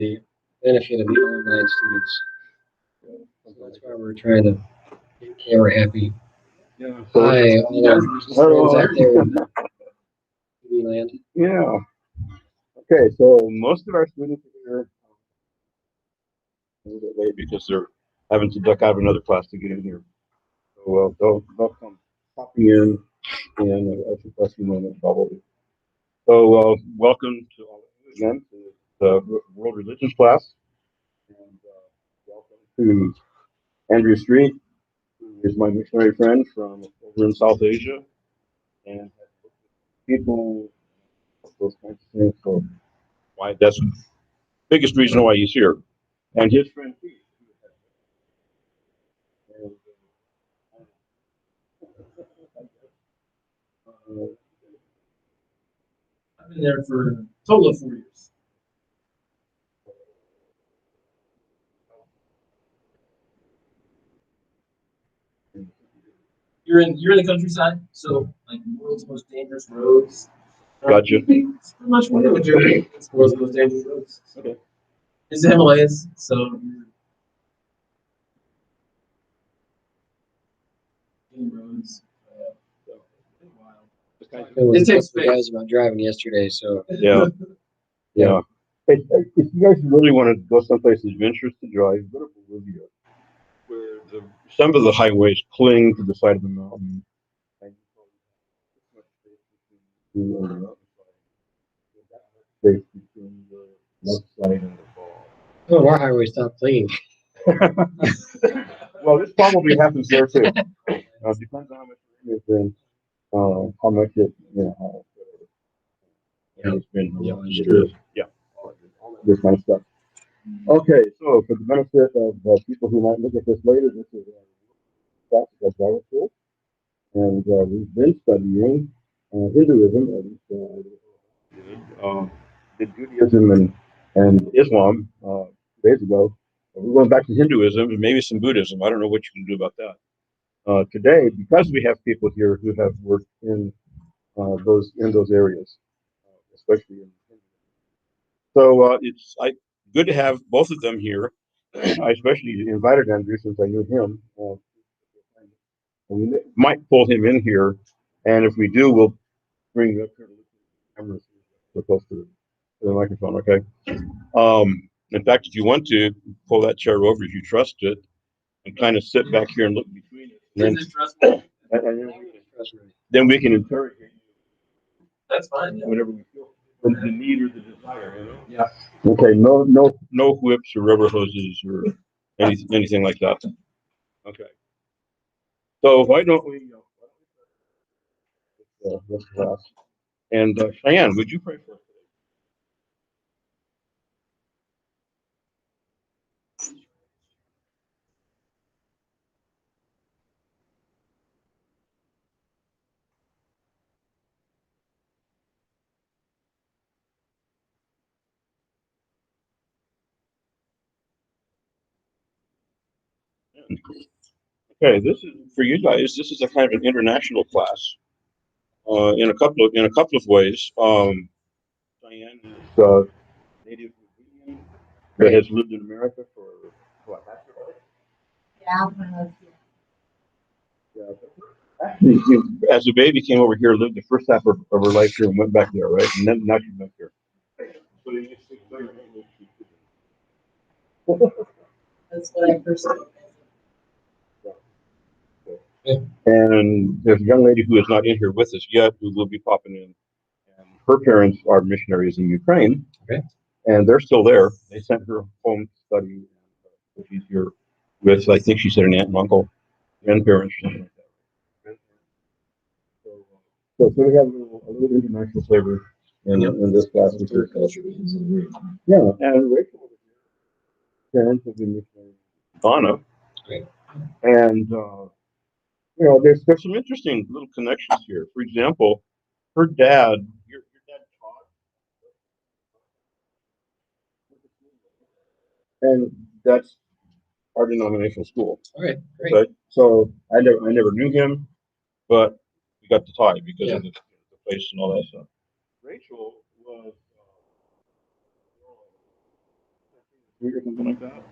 the benefit of the online students. That's why we're trying to get camera happy. Yeah. Hi, all our friends out there in TV land. Yeah. Okay, so most of our students are here a little bit late because they're having to duck out of another class to get in here. So they'll come popping in a few moments probably. So welcome to all of you again to the World Religions class, and welcome to Andrew Street, who is my missionary friend from over in South Asia, and people, those kinds of things. So why that's the biggest reason why he's here, and his friend Pete. And, I've been there for a total of 4 years. You're in the countryside, so like the world's most dangerous roads. Gotcha. It's pretty much what you're doing. It's the world's most dangerous roads. Okay. It's the Himalayas, so roads. It takes the guys about driving yesterday, so Yeah. Yeah. If you guys really want to go someplace adventurous to drive, go to Bolivia, where some of the highways cling to the side of the mountain. And you probably have space between the left side and the ball. oh, our highway stopped clean. Well, this probably happens there too. Depends on how much rain is in, how much it, how it's been. Yeah, this kind of stuff. Okay, so for the benefit of people who might look at this later, this is a classical Bible school, and we've been studying Hinduism, did Judaism and Islam 2 days ago. We're going back to Hinduism and maybe some Buddhism. I don't know what you can do about that. Today, because we have people here who have worked in those areas, especially in Hinduism. So it's good to have both of them here. I especially invited Andrew since I knew him. We might pull him in here, and if we do, we'll bring him up here to look at the cameras so close to the microphone. Okay. In fact, if you want to pull that chair over, if you trust it, and kind of sit back here and look between it, then we can interrogate you. That's fine. Yeah. Whatever we feel, the need or the desire. Yeah. Okay. No whips or rubber hoses or anything like that. Okay. So why don't we? This class. And Cheyenne, would you pray for us today? Okay, this is for you guys. This is a kind of an international class, in a couple of ways. Cheyenne is native Indian that has lived in America for what, half your life? Yeah. Actually, as a baby, came over here, lived the first half of her life here, and went back there, right? And then now she's back here. So you speak very English. That's what I first said. And there's a young lady who is not in here with us yet, who will be popping in. And her parents are missionaries in Ukraine. Okay. And they're still there. They sent her home to study. She's here with, I think she said, an aunt and uncle, grandparents, or something like that. So we have a little international flavor in this class. Yeah, and Rachel, parents have been missionaries. Donna. Great. And there's some interesting little connections here. For example, her dad, your dad taught, and that's our denominational school. Okay, great. But so I never knew him, but we got to tie because of the place and all that stuff. Rachel was Street or something like that.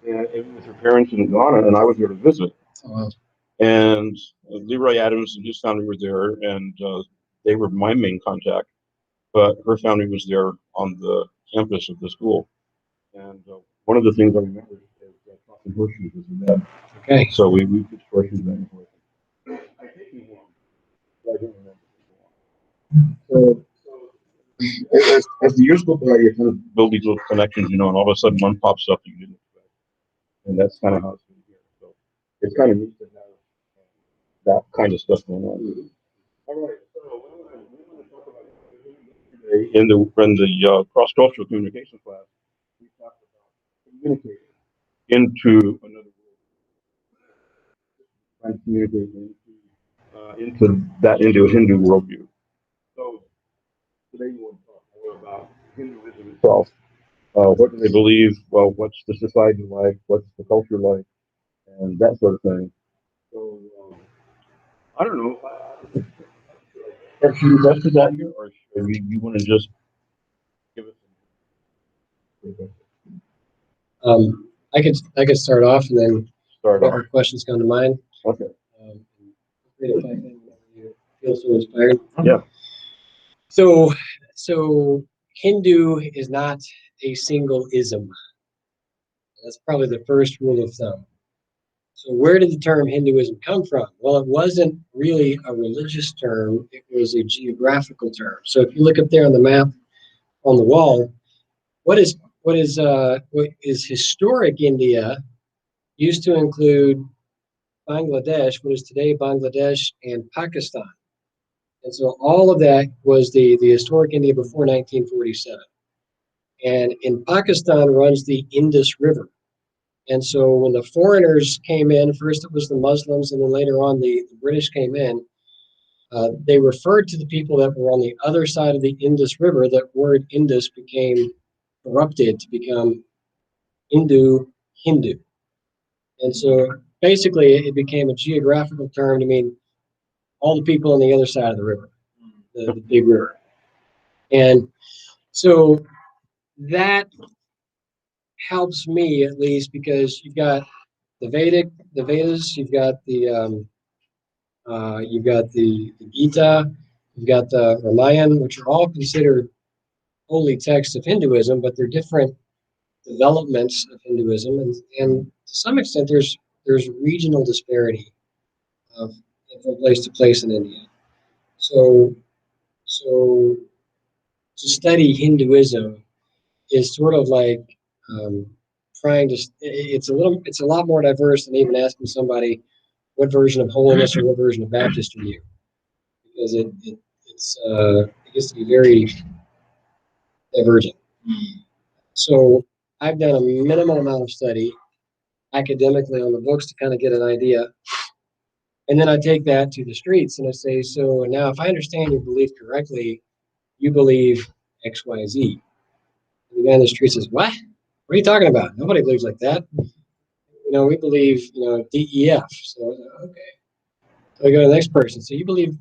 And it was her parents in Ghana, and I was there to visit. Oh, wow. And Leroy Adams and his family were there, and they were my main contact. But her family was there on the campus of the school. And one of the things I remember is crossing horseshoes as a med. Okay. So we pitched horseshoes back and forth. I think we won. I don't remember. So as the years go by, you kind of build these little connections, and all of a sudden one pops up that you didn't expect. And that's kind of how it's been here. So it's kind of neat to have that kind of stuff going on. All right. So we're going to talk about today in the cross-cultural communication class. We talked about communicating into another world, trying to communicate into a Hindu worldview. So today we want to talk more about Hinduism itself. What do they believe? Well, what's the society like? What's the culture like? And that sort of thing. So I don't know. Should you invest in that here, or should you want to just give us I could start off and then start off? whatever questions come to mind. Okay. Free to pipe in whenever you feel so inspired. Yeah. So Hindu is not a single ism. That's probably the first rule of thumb. So where did the term Hinduism come from? Well, it wasn't really a religious term. It was a geographical term. So if you look up there on the map on the wall, what is historic India used to include Bangladesh, what is today Bangladesh, and Pakistan. And so all of that was the historic India before 1947. And in Pakistan runs the Indus River. And so when the foreigners came in, first it was the Muslims, and then later on the British came in, they referred to the people that were on the other side of the Indus River. That word Indus became corrupted to become Hindu. And so basically it became a geographical term to mean all the people on the other side of the river, the big river. And so that helps me at least because you've got the Vedas, you've got the Gita, you've got the Ramayana, which are all considered holy texts of Hinduism, but they're different developments of Hinduism, and to some extent there's regional disparity of from place to place in India. So to study Hinduism is sort of like trying to. It's a lot more diverse than even asking somebody what version of holiness or what version of Baptist are you, because it gets to be very divergent. So I've done a minimal amount of study academically on the books to kind of get an idea. And then I take that to the streets and I say, so now if I understand your belief correctly, you believe X, Y, Z. And the guy in the street says, what? What are you talking about? Nobody believes like that. We believe, DEF. So, okay. So I go to the next person. So you believe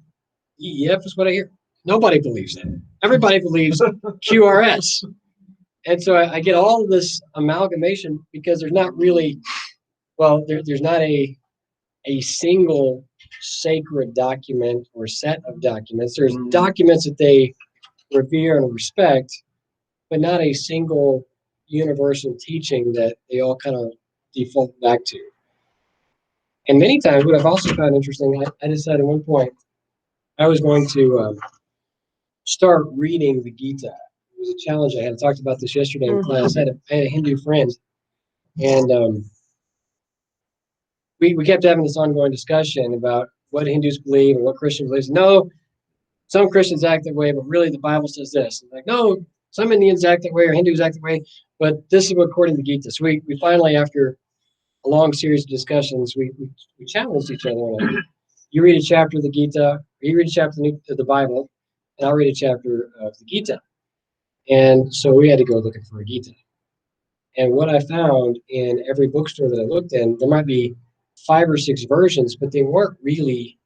DEF is what I hear? Nobody believes that. Everybody believes QRS. And so I get all of this amalgamation because there's not really, there's not a single sacred document or set of documents. There's documents that they revere and respect, but not a single universal teaching that they all kind of default back to. And many times, what I've also found interesting, I decided at one point I was going to start reading the Gita. It was a challenge I had. I talked about this yesterday in class. I had a Hindu friend, and we kept having this ongoing discussion about what Hindus believe and what Christians believe. No, some Christians act that way, but really the Bible says this. I'm like, no, some Indians act that way or Hindus act that way, but this is according to the Gita. So we finally, after a long series of discussions, we challenged each other. Like, you read a chapter of the Gita, or you read a chapter of the Bible, and I'll read a chapter of the Gita. And so we had to go looking for a Gita. And what I found in every bookstore that I looked in, there might be 5 or 6 versions, but they weren't really,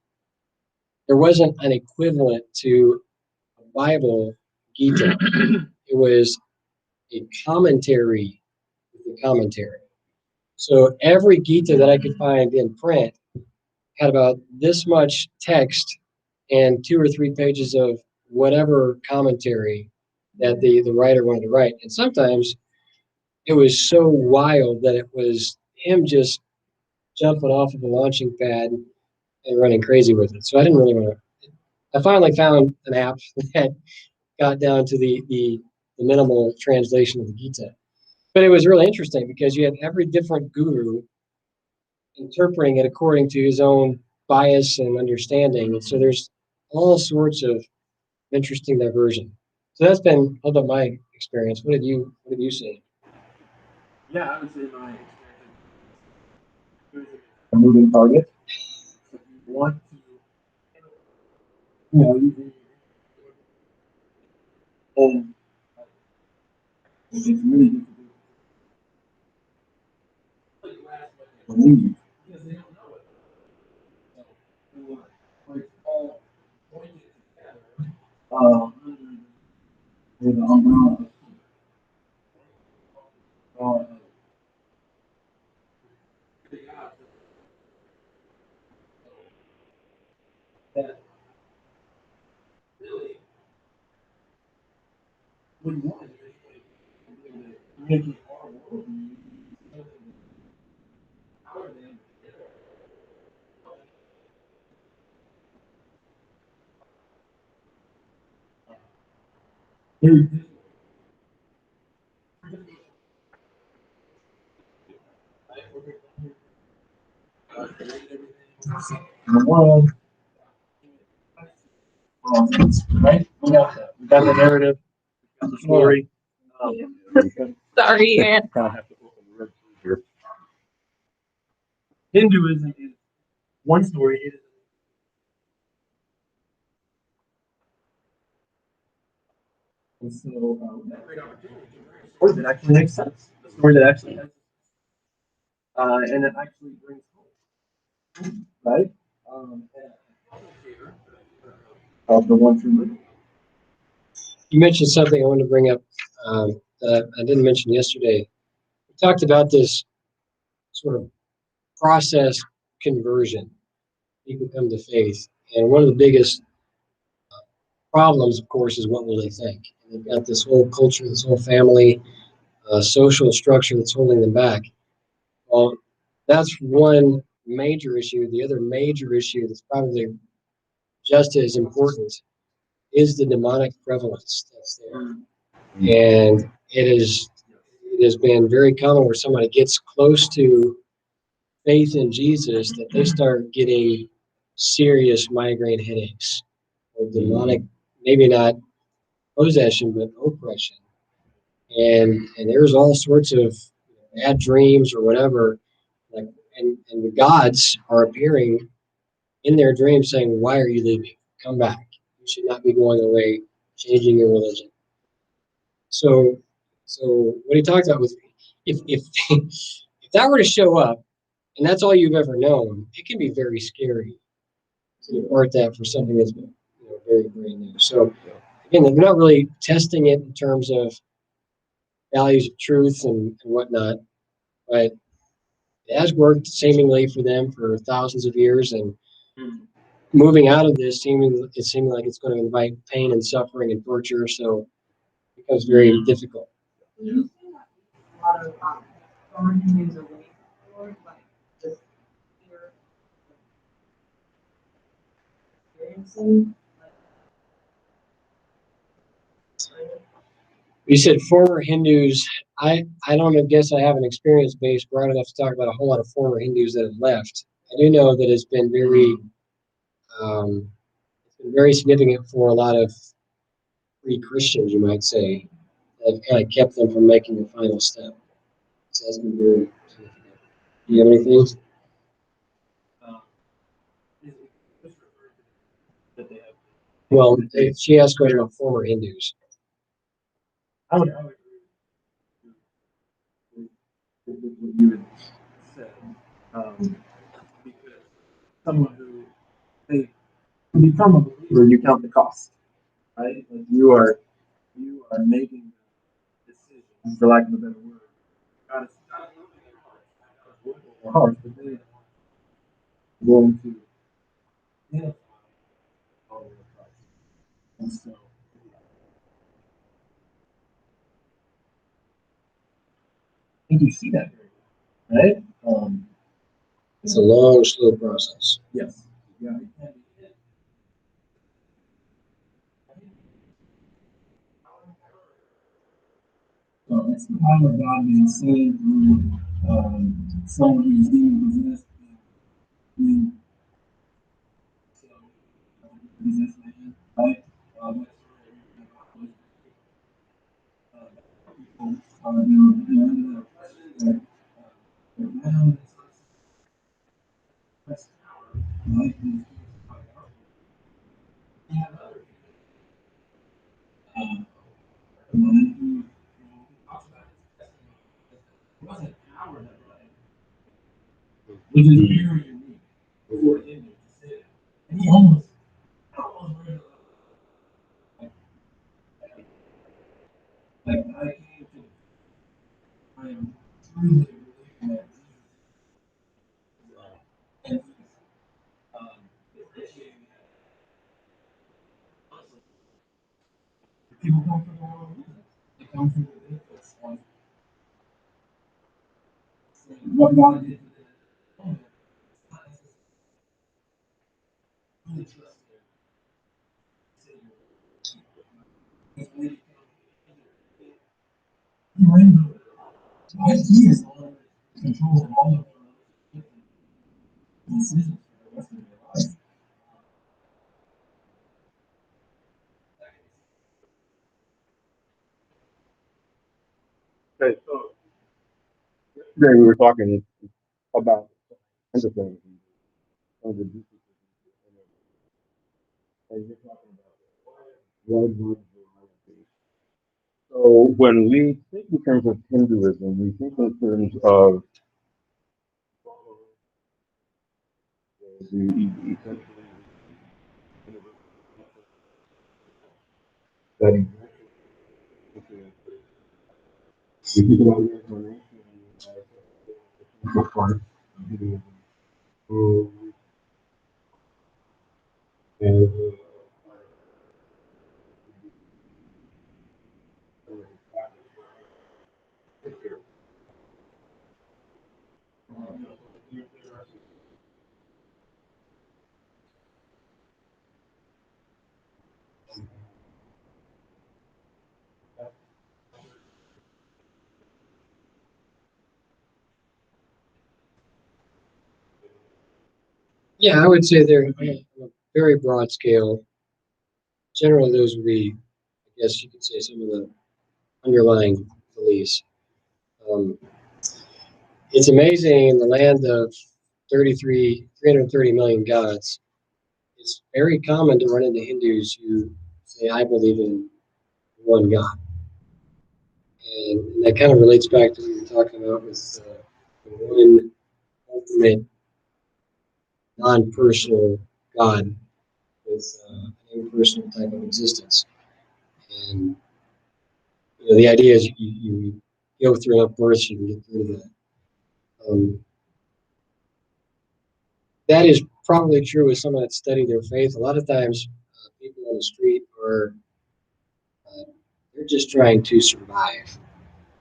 there wasn't an equivalent to a Bible Gita. It was a commentary with a commentary. So every Gita that I could find in print had about this much text and 2 or 3 pages of whatever commentary that the writer wanted to write. And sometimes it was so wild that it was him just jumping off of a launching pad and running crazy with it. So I didn't really want to. I finally found an app that got down to the minimal translation of the Gita. But it was really interesting because you had every different guru interpreting it according to his own bias and understanding. And so there's all sorts of interesting diversion. So that's been a little bit my experience. What have you seen? Yeah, I would say my experience is a moving target. So if you want to, you and it's really difficult to believe because they don't know it. So it's all pointed together under the umbrella of that really what you want is to communicate our world. In the world, right? We got the narrative, we got the story. Sorry, Aaron. Kind of have to open the red here. Hinduism is one story. It is and so that great opportunity to bring a story that actually makes sense, a story that actually has, and it actually brings hope, right? And of the one true living. You mentioned something I wanted to bring up that I didn't mention yesterday. We talked about this sort of process conversion. People come to faith. And one of the biggest problems, of course, is what will they think? And they've got this whole culture, this whole family, social structure that's holding them back. Well, that's one major issue. The other major issue that's probably just as important is the demonic prevalence that's there. And it has been very common where somebody gets close to faith in Jesus that they start getting serious migraine headaches or demonic, maybe not possession, but oppression. And there's all sorts of bad dreams or whatever. Like and the gods are appearing in their dreams saying, "Why are you leaving? Come back. You should not be going away, changing your religion." So what he talked about was if if that were to show up and that's all you've ever known, it can be very scary to depart that for something that's been very brand new. So again, they're not really testing it in terms of values of truth and whatnot, but it has worked seemingly for them for thousands of years, and moving out of this it's seeming like it's going to invite pain and suffering and torture, so it becomes very difficult. You see a lot of foreign news away from the Lord, like just fear experiencing. You said former Hindus. I don't guess I have an experience base broad enough to talk about a whole lot of former Hindus that have left. I do know that it's been very significant for a lot of pre-Christians, you might say, that have kind of kept them from making the final step. So that's been very significant. Do you have anything? Well, she asked questions about former Hindus. I would agree with what you had said, because someone who they to become a believer, you count the cost, right? Like you are making decisions, for lack of a better word. Gotta their hearts, but they are going to identify all of Christ. And so, I think you see that very well, right? It's a long, slow process. Yes. Yeah, it can be. So it's the power of God being seen through someone who's demon possessed, being possessed man, right? People they're under the oppression, they're bound, right? And you have other man who talks about his testimony. It wasn't power that brought him, which is very unique for him to say that. And he almost read like I came to I am truly believing that Jesus is appreciating that. Honestly, people come for the wrong reasons. They come for the benefits of what God did for them. Not necessarily trust their Savior. Because when they become he is on control of all of their decisions for the rest of their life. Okay, so yesterday we were talking about kinds of things. Some of the deep and you're talking about world religions. So when we think in terms of Hinduism, we think in terms of the essentially that we think about reincarnation as a part of Hinduism. So, and Yeah, I would say they're on a very broad scale. Generally, those would be, I guess you could say, some of the underlying beliefs. Um, it's amazing in the land of 330 million gods. It's very common to run into Hindus who say, I believe in one God. And that kind of relates back to what you were talking about with the one ultimate non-personal God with an impersonal type of existence. And the idea is you go through enough births, you can get through that. That is probably true with someone that studied their faith. A lot of times, people on the street are they're just trying to survive,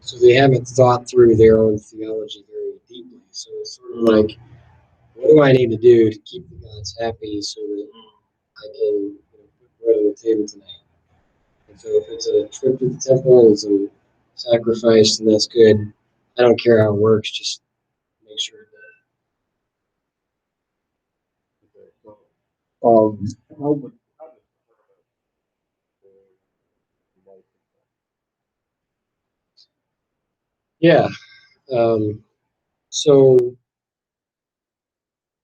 so they haven't thought through their own theology very deeply. So it's sort of like, what do I need to do to keep the gods happy so that I can put bread on the table tonight? And so if it's a trip to the temple and some sacrifice, then that's good. I don't care how it works, just make sure um, how would yeah. So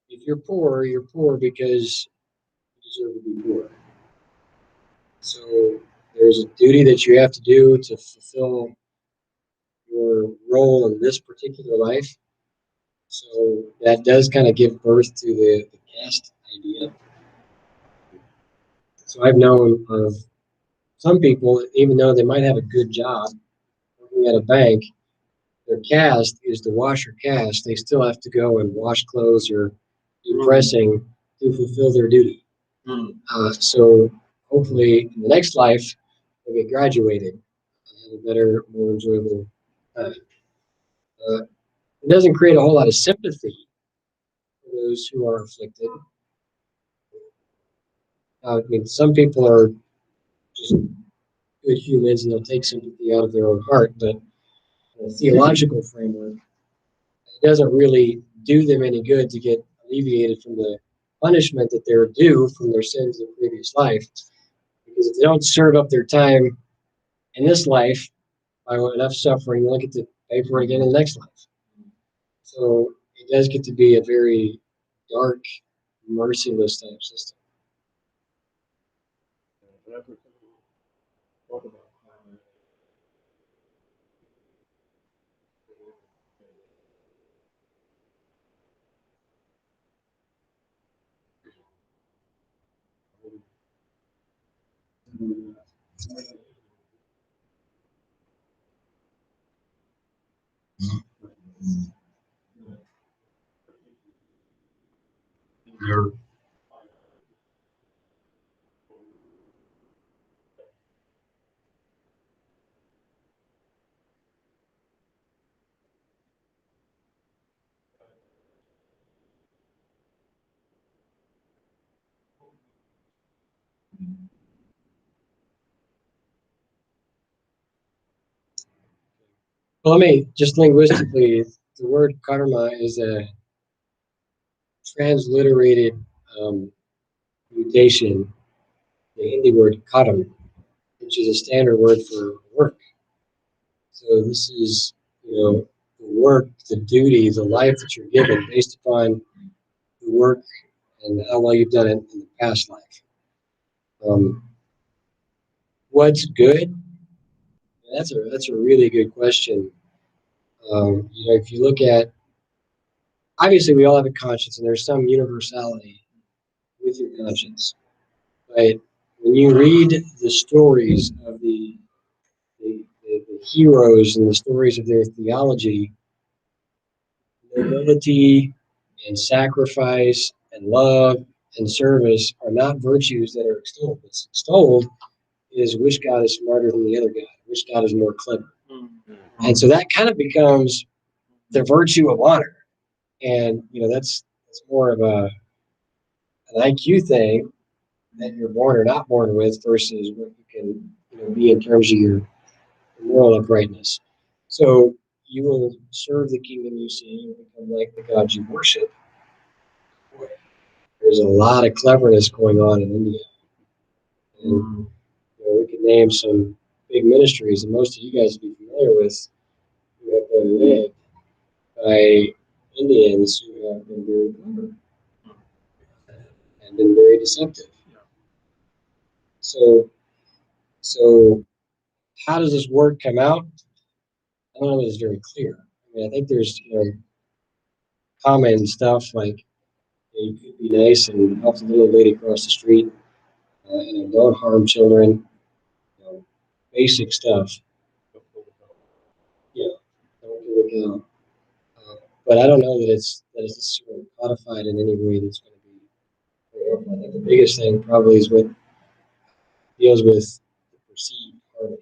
if you're poor because you deserve to be poor. So there's a duty that you have to do to fulfill your role in this particular life. So that does kind of give birth to the caste idea. So I've known of some people, even though they might have a good job working at a bank, their caste is to wash or cast, they still have to go and wash clothes or do pressing to fulfill their duty. So hopefully in the next life, they'll get graduated and have a better, more enjoyable time. It doesn't create a whole lot of sympathy for those who are afflicted. I mean, some people are just good humans and they'll take sympathy out of their own heart, but in a theological framework, it doesn't really do them any good to get alleviated from the punishment that they're due from their sins in the previous life. Because if they don't serve up their time in this life by enough suffering, they'll get to pay for it again in the next life. So it does get to be a very dark, merciless type system. Well, let me just linguistically, the word karma is a transliterated mutation, the Hindi word karam, which is a standard word for work. So this is, the work, the duty, the life that you're given based upon the work and how well you've done it in the past life. What's good? That's a really good question. If you look at, obviously we all have a conscience, and there's some universality with your conscience. But when you read the stories of the heroes and the stories of their theology, nobility and sacrifice and love and service are not virtues that are extolled. What's extolled is which God is smarter than the other God, which God is more clever. And so that kind of becomes the virtue of honor. And that's more of an IQ thing that you're born or not born with versus what you can be in terms of your moral uprightness. So you will serve the kingdom you see, you become like the God you worship. Boy, there's a lot of cleverness going on in India. And we could name some big ministries, and most of you guys will be familiar with, who have been led by Indians who have been very clever and been very deceptive. So how does this word come out? I don't know that it's very clear. I mean, I think there's common stuff like you could be nice and help the little lady across the street, don't harm children, basic stuff. Don't kill a cow. But I don't know that it's sort of codified in any way that's going to be very helpful. I think the biggest thing probably is what deals with the perceived harmony.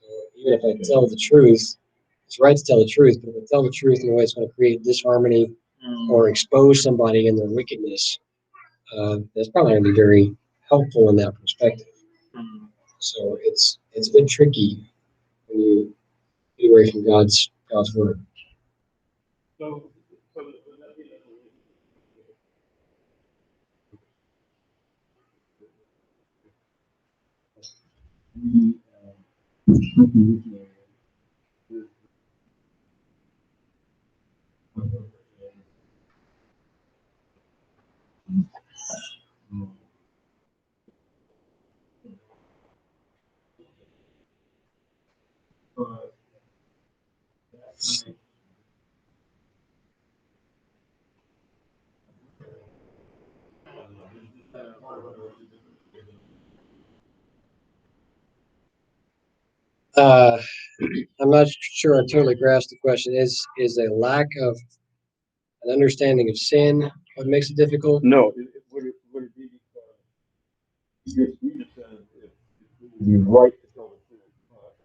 So even if I tell the truth, it's right to tell the truth, but if I tell the truth in a way that's going to create disharmony or expose somebody in their wickedness, that's probably going to be very helpful in that perspective. So it's a bit tricky when you get away from God's word. So, I'm not sure I totally grasp the question. Is a lack of an understanding of sin what makes it difficult? No, would it be because Jesus says if it would be right to tell the truth, but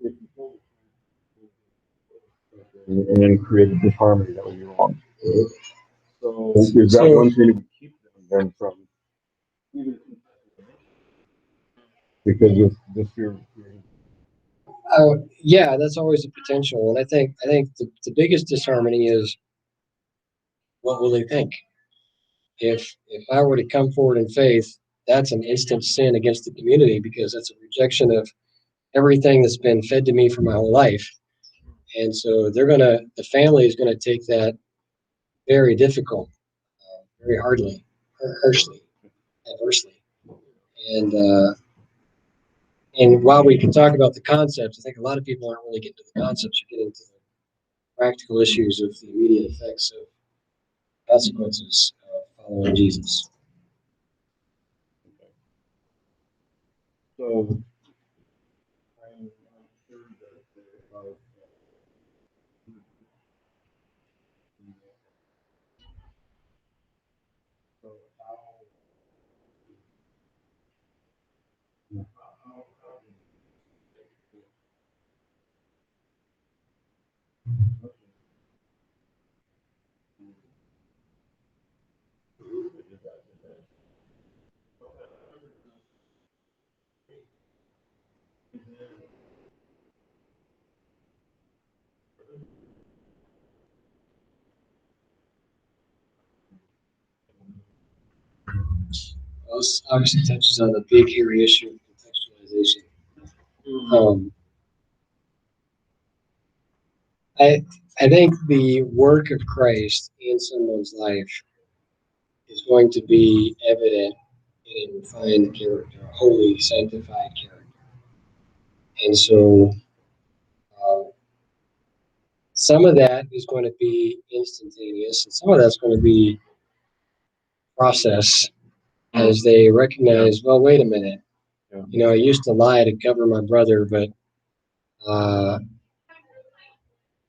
if you tell the truth and then create a disharmony, that would be wrong. So is that one thing that would keep them then from even because of the fear of creating? Yeah, that's always a potential, and I think the biggest disharmony is what will they think if I were to come forward in faith. That's an instant sin against the community because that's a rejection of everything that's been fed to me for my whole life. And so the family is gonna take that very difficult, very harshly, adversely. And and while we can talk about the concepts, I think a lot of people aren't really getting to the concepts. You're getting to the practical issues of the immediate effects of consequences of following Jesus. So I'm sure that there are so Well, this obviously touches on the big hairy issue of contextualization. I I think the work of Christ in someone's life is going to be evident in a refined character, a holy, sanctified character. And so some of that is going to be instantaneous, and some of that's going to be process as they recognize, well, wait a minute. Yeah. You know, I used to lie to cover my brother, but uh,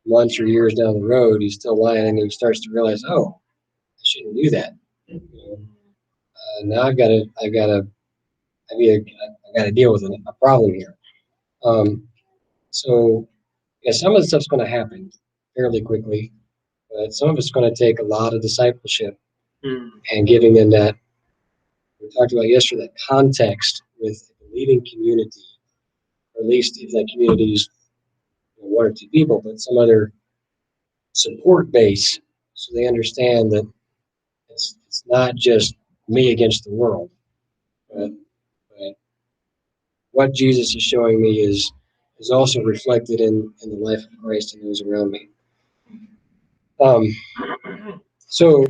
months or years down the road, he's still lying, and he starts to realize, oh, I shouldn't do that. You know, now I've got to deal with a problem here. So yeah, some of the stuff's going to happen fairly quickly, but some of it's going to take a lot of discipleship and giving them that we talked about yesterday, that context with a believing community, or at least if that community is one or two people, but some other support base, so they understand that it's not just me against the world, but what Jesus is showing me is also reflected in the life of Christ and those around me. Um, so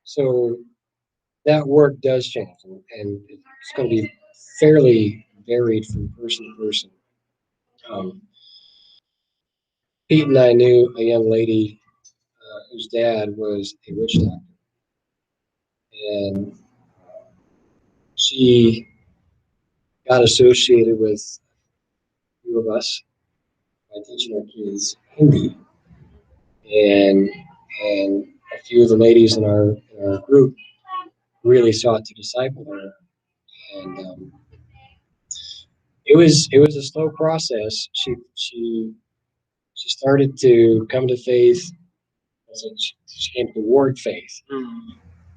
so that work does change, and it's going to be fairly varied from person to person. Um, Pete and I knew a young lady whose dad was a witch doctor, and she got associated with a few of us by teaching our kids Hindi, and and a few of the ladies in our group really sought to disciple her, and it was a slow process. She started to come to faith. She came to ward faith,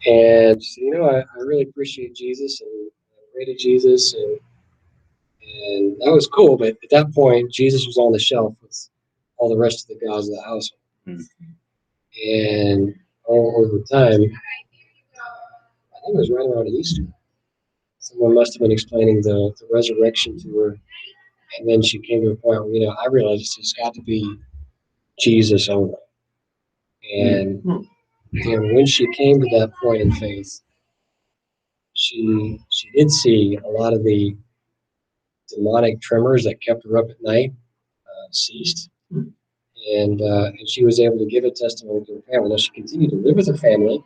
and she said, you know, I really appreciate Jesus, and I pray to Jesus, and that was cool. But at that point, Jesus was on the shelf with all the rest of the gods of the household. And all over time, I think it was right around Easter, someone must have been explaining the resurrection to her. And then she came to a point where, you know, I realized it's got to be Jesus only. And when she came to that point in faith, she did see a lot of the demonic tremors that kept her up at night ceased. And she was able to give a testimony to her family. Now, she continued to live with her family.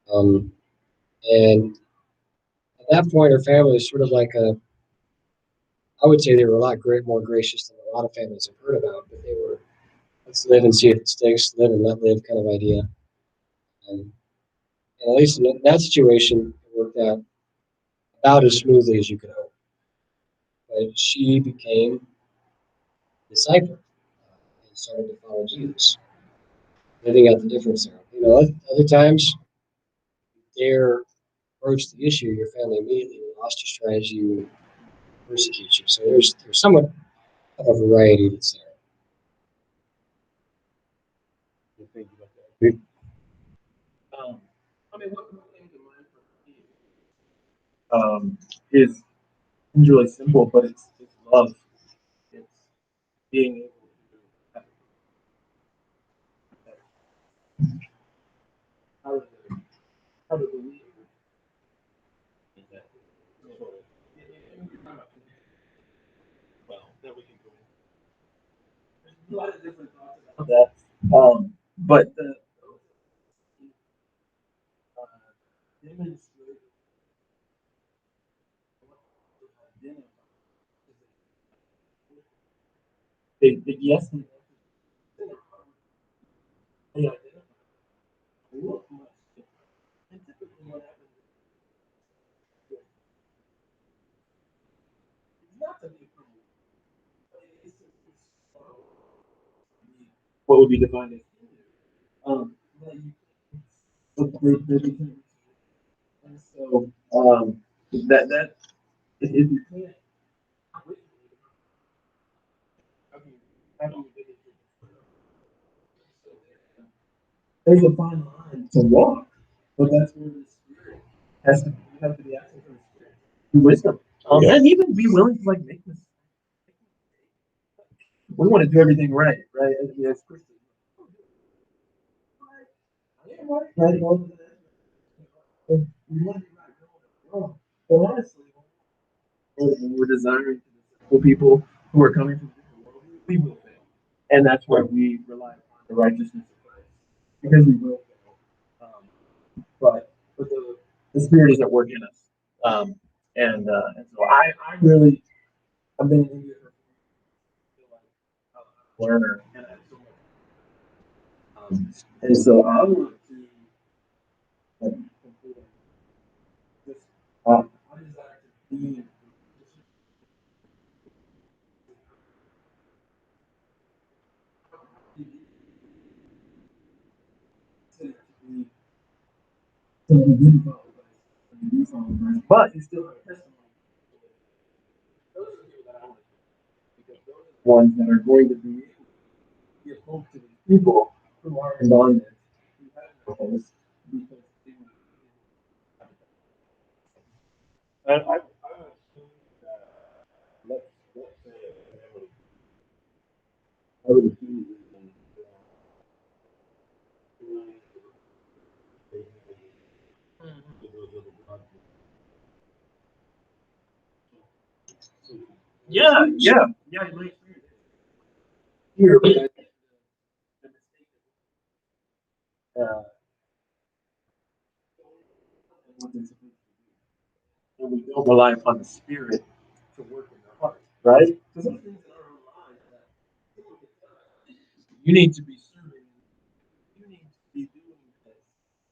And at that point, her family was sort of like I would say they were a lot more gracious than a lot of families have heard about, but they were, let's live and see if it sticks, live and let live kind of idea. And at least in that situation, it worked out about as smoothly as you could hope. But she became a disciple and started to follow Jesus, living out the difference there. You know, other times, their approach to the issue, your family immediately will ostracize you, persecute you. So there's somewhat of a variety that's there. You think about that? I mean, what came to mind for me is really simple, but it's love. It's being able to have how to how to believe. Well, then we can go into a lot of different thoughts about that. But the demonstrate they yes, they identify look much different. And typically what happens is it's not to be promoted, but it's to be what would be defined as Hindu. But you but they become and so that if you can't how can you how can you get it? There's a fine line to walk, but that's where the spirit has to you have to be asking for the spirit. Wisdom. Yeah. And even be willing to like make mistakes. We want to do everything right, right? As Christians. Right? We want to be right. Wrong. But honestly, when we're desiring for people who are coming from different worlds, we will fail. And that's why we rely upon the righteousness of Christ. Because we will fail. But the Spirit is at work in us. And so I really, I've been in India for feel like a learner. And I have so much. And so I want to like, just, I desire to be to be so you didn't follow Christ, you do follow Christ, but you still have a testimony. Those are the people that I want to be, because those are the ones that are going to be able to give hope to these people who are in bondage, who have no hope, because they want And I would assume that let's say a family, I would assume that to those other gods. yeah. Like here, but the mistake and what they're supposed to do. And we don't rely upon the Spirit to work in their heart, right? Because some things in our own lives that you need to be serving, you need to be doing this.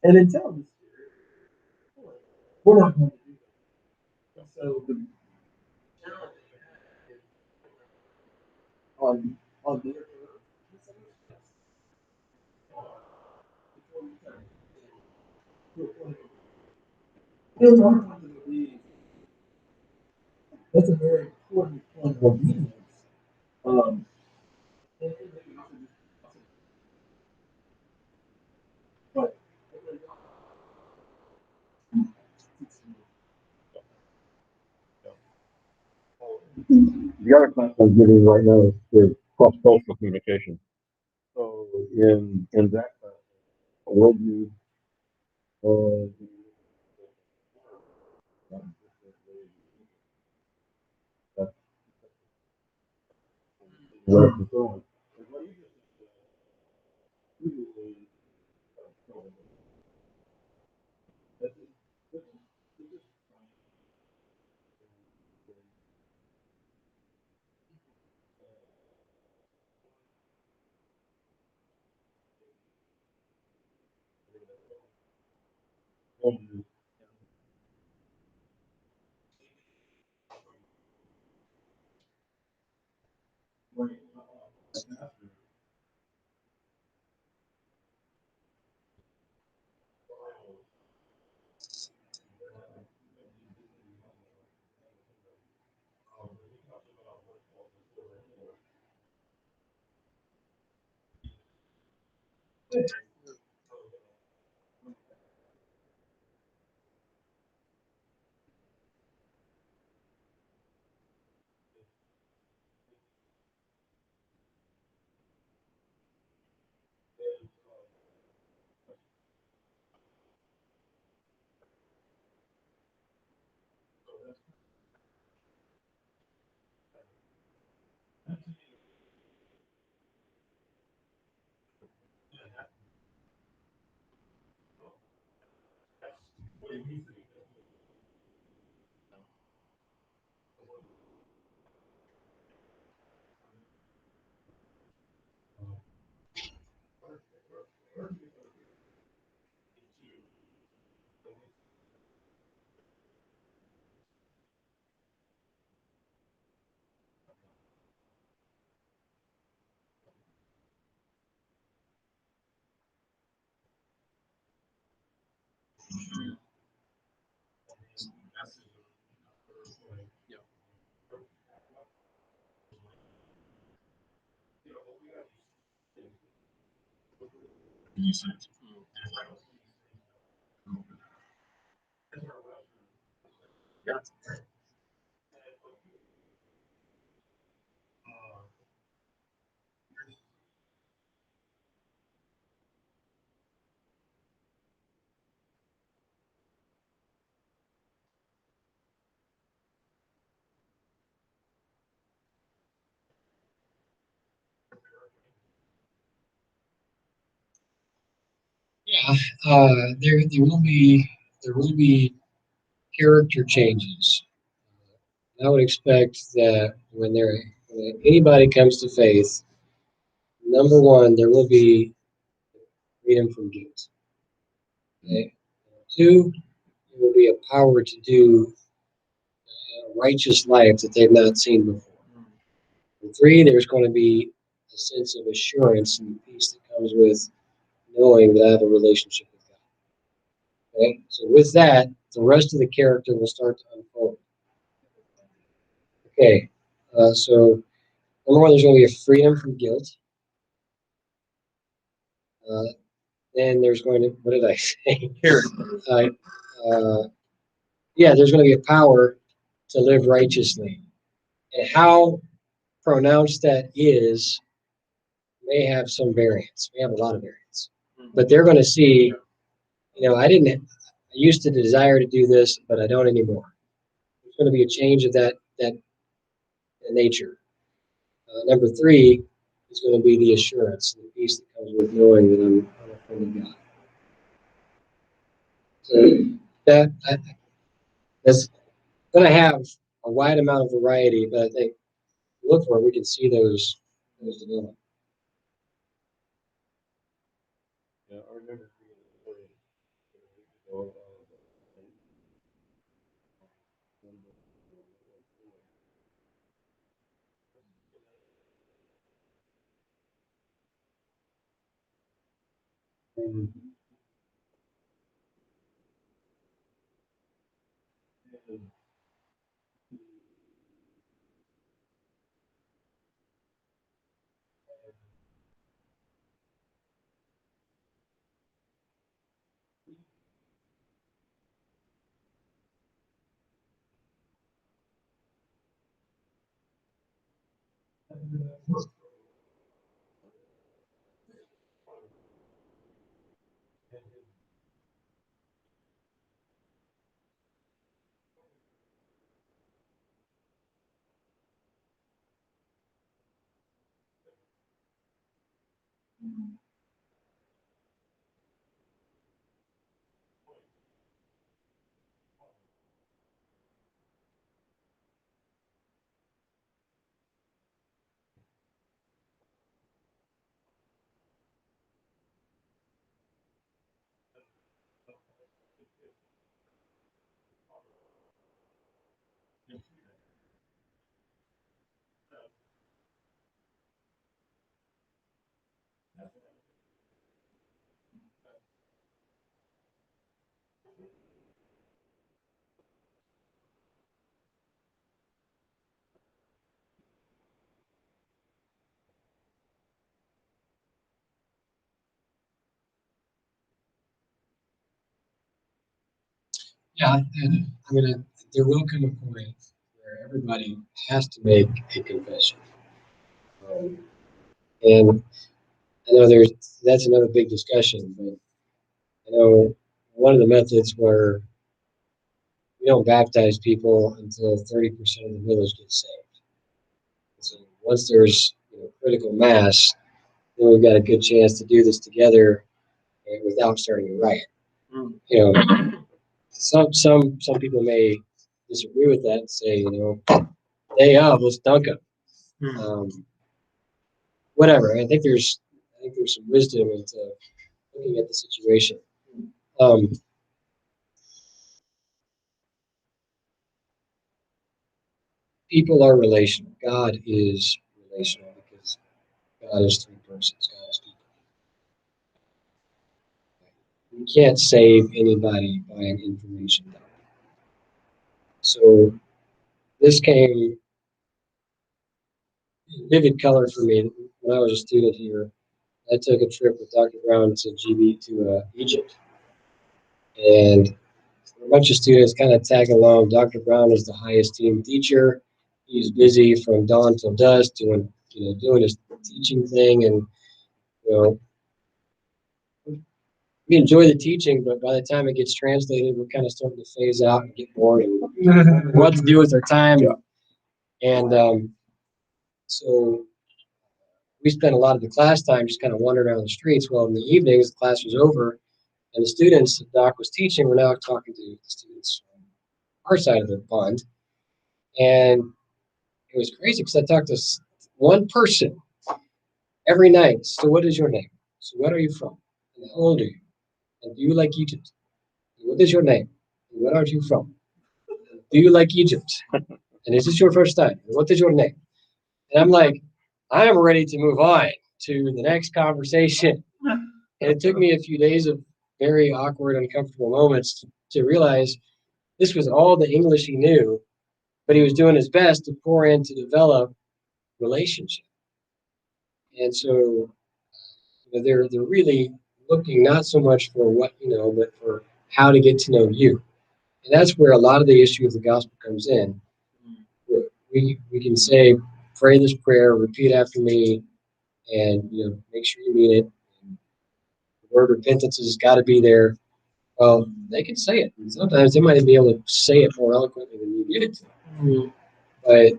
And until the Spirit, we're not going to do that. And so the challenge that you have is on their terms. Before we come to a point of it's hard to believe that's a very important point of obedience. Um, and but The other class I'm giving right now is cross-cultural communication. So in that class, worldview, uh, that's where it's going. Yeah, there will be character changes. I would expect that when anybody comes to faith, number one, there will be freedom from guilt. Okay? Two, there will be a power to do a righteous life that they've not seen before. And three, there's going to be a sense of assurance and peace that comes with knowing that I have a relationship with God. Okay? So with that, the rest of the character will start to unfold. Okay, so number one, there's going to be a freedom from guilt. Uh, then there's going to, what did I say? Uh, uh, yeah, there's going to be a power to live righteously. And how pronounced that is may have some variance, may have a lot of variance. But they're going to see, I used to desire to do this, but I don't anymore. There's going to be a change of that nature. Number three is going to be the assurance, the peace that comes with knowing that I'm a friend of God. So that's going to have a wide amount of variety, but I think look for it, we can see those develop. Yeah, I remember. Yeah, and I mean, there will come a point where everybody has to make a confession. And I know that's another big discussion, but I know one of the methods where we don't baptize people until 30% of the village gets saved. So once there's critical mass, then we've got a good chance to do this together and without starting a riot. You know, some people may disagree with that and say, day of, let's dunk them. Whatever. I think there's some wisdom into looking at the situation. Um, People are relational. God is relational because God is three persons. God is people. We can't save anybody by an information dump. So this came in vivid color for me when I was a student here. I took a trip with Dr. Brown to Egypt, and a bunch of students kind of tag along. Dr. Brown is the highest team teacher. He's busy from dawn till dusk doing his teaching thing, and you know we enjoy the teaching, but by the time it gets translated, we're kind of starting to phase out and get bored and what to do with our time. And so we spent a lot of the class time just kind of wandering around the streets. Well, in the evenings, the class was over, and the students that Doc was teaching were now talking to the students on our side of the pond. And it was crazy because I talked to one person every night. So, what is your name? So, where are you from? And how old are you? And do you like Egypt? What is your name? And where are you from? Do you like Egypt? And is this your first time? And what is your name? And I'm like, I am ready to move on to the next conversation. And it took me a few days of very awkward, uncomfortable moments to realize this was all the English he knew, but he was doing his best to pour in to develop relationship. And so they're really looking not so much for what you know, but for how to get to know you. And that's where a lot of the issue of the gospel comes in. We can say, pray this prayer, repeat after me, and make sure you mean it. The word repentance has got to be there. Well, they can say it. And sometimes they might be able to say it more eloquently than you get it to. But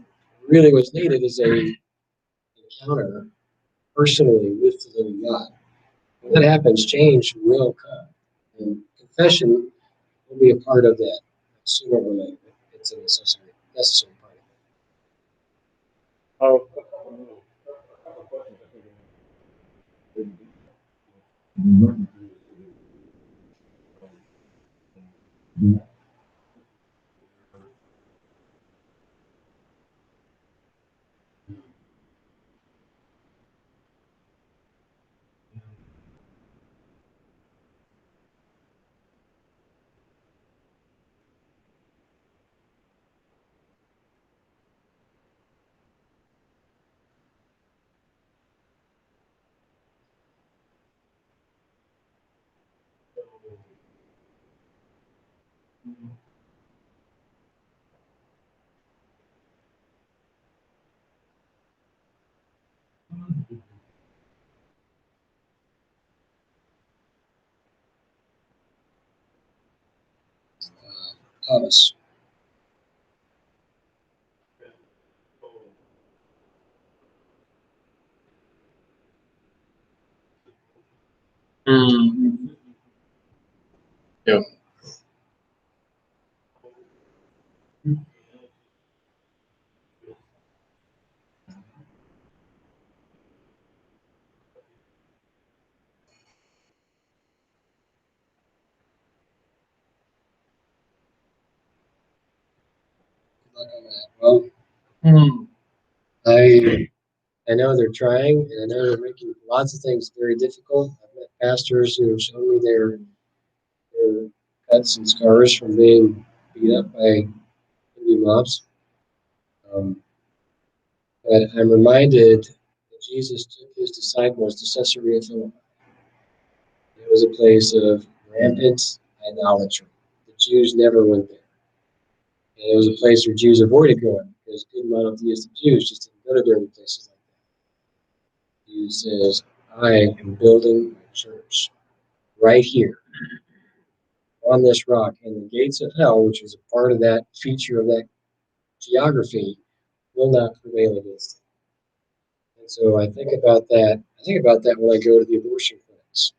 really what's needed is a encounter personally with the living God. When that happens, change will come. And confession will be a part of that sooner or later. It's a necessary part of it. Thomas. Yeah. Good luck on that. Well, I I know they're trying, and I know they're making lots of things very difficult. I've met pastors who have shown me their cuts and scars from being beat up by Hindu mobs. But I'm reminded that Jesus took his disciples to Caesarea Philippi. It was a place of rampant idolatry. The Jews never went there. And it was a place where Jews avoided going because good monotheistic Jews just didn't go to dirty places like that. Jesus says, I am building my church right here on this rock, and the gates of hell, which is a part of that feature of that geography, will not prevail against it. And so I think about that. I think about that when I go to the abortion clinics.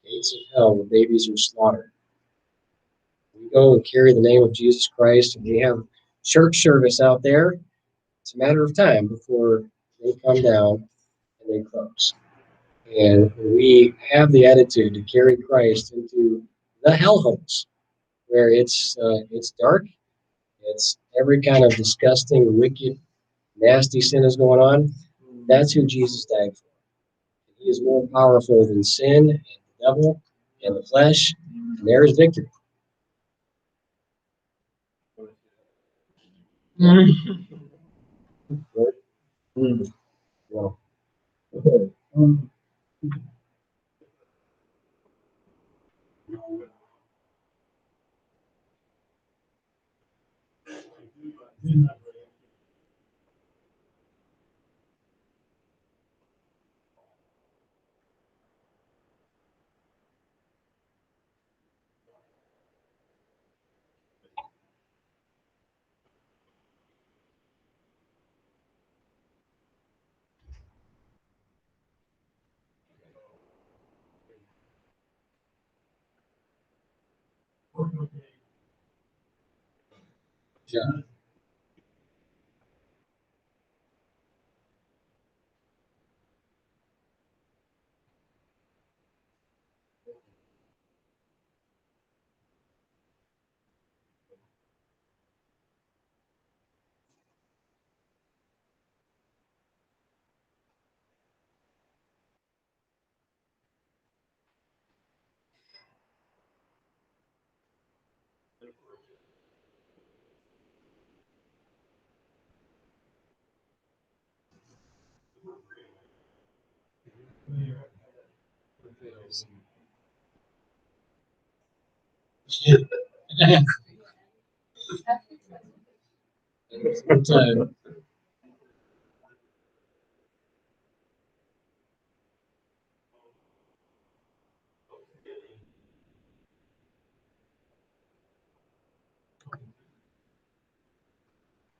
Gates of hell where babies are slaughtered. We go and carry the name of Jesus Christ, and we have church service out there. It's a matter of time before they come down and they close. And we have the attitude to carry Christ into the hellholes where it's dark, it's every kind of disgusting, wicked, nasty sin is going on. That's who Jesus died for. He is more powerful than sin and the devil and the flesh, and there is victory. Well, okay. Yeah. Sometime.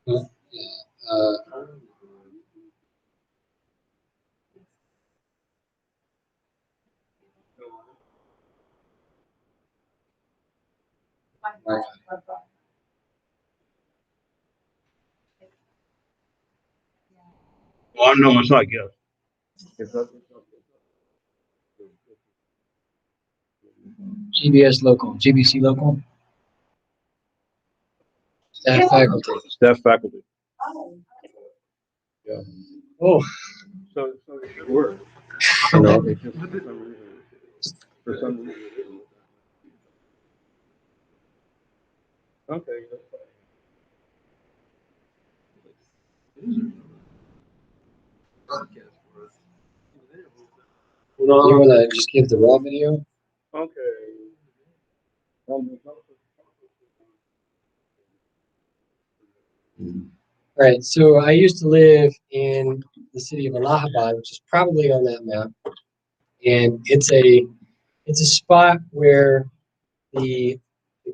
Uh, Well, no, it's not gift. GBS local, GBC local, staff faculty. Staff faculty. Yeah. Oh, So it should work. I know. It's just for some reason. Okay. You want to just give the raw video? Okay. All right. So I used to live in the city of Allahabad, which is probably on that map, and it's a spot where the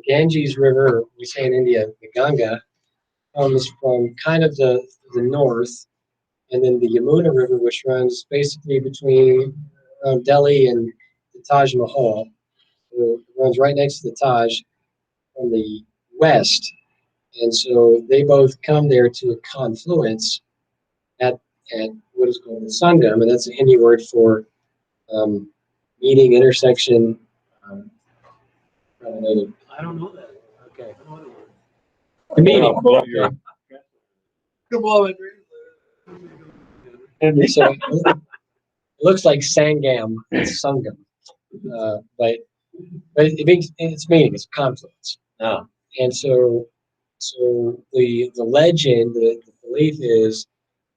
Ganges River, we say in India, the Ganga, comes from kind of the north, and then the Yamuna River, which runs basically between Delhi and the Taj Mahal, it runs right next to the Taj from the west. And so they both come there to a confluence at, at what is called the Sangam, and that's a Hindi word for meeting, intersection. Um, I don't know that. Okay. The meeting. Pull up your. Come on, So it looks like Sangam and Sangam, but it means its meaning is confluence. No. And so the legend, the belief is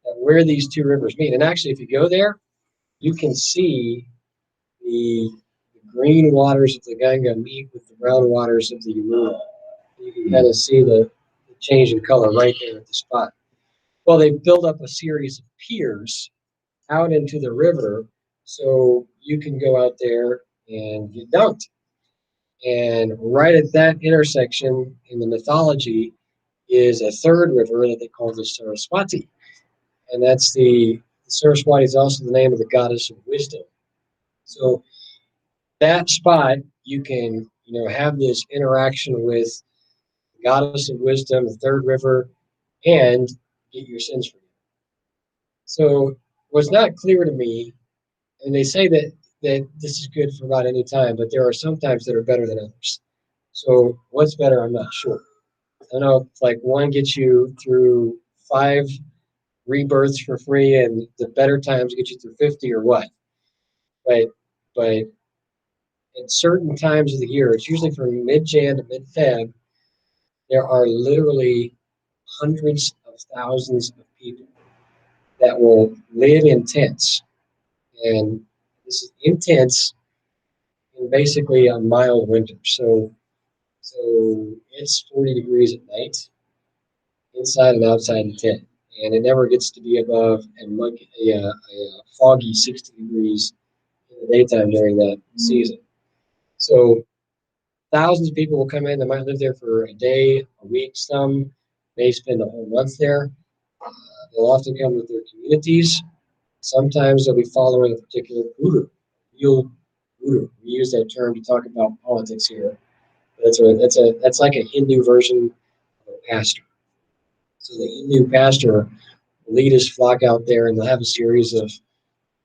that where these two rivers meet, and actually, if you go there, you can see the, the green waters of the Ganga meet with the brown waters of the Yamuna. You can kind of see the change in color right there at the spot. Well, they build up a series of piers out into the river, so you can go out there and get dunked. And right at that intersection in the mythology is a third river that they call the Saraswati. And that's the Saraswati is also the name of the goddess of wisdom. So that spot, you can, have this interaction with the goddess of wisdom, the third river, and get your sins forgiven. So what's not clear to me, and they say that this is good for about any time, but there are some times that are better than others. So what's better, I'm not sure. I don't know if like one gets you through 5 rebirths for free and the better times get you through 50 or what. But at certain times of the year, it's usually from mid-Jan to mid-Feb, there are literally hundreds of thousands of people that will live in tents. And this is intense in basically a mild winter. So it's 40 degrees at night, inside and outside the tent. And it never gets to be above a foggy 60 degrees in the daytime during that season. So thousands of people will come in. They might live there for a day, a week. Some may spend a whole month there. They'll often come with their communities. Sometimes they'll be following a particular guru, real guru. We use that term to talk about politics here. That's like a Hindu version of a pastor. So the Hindu pastor will lead his flock out there, and they'll have a series of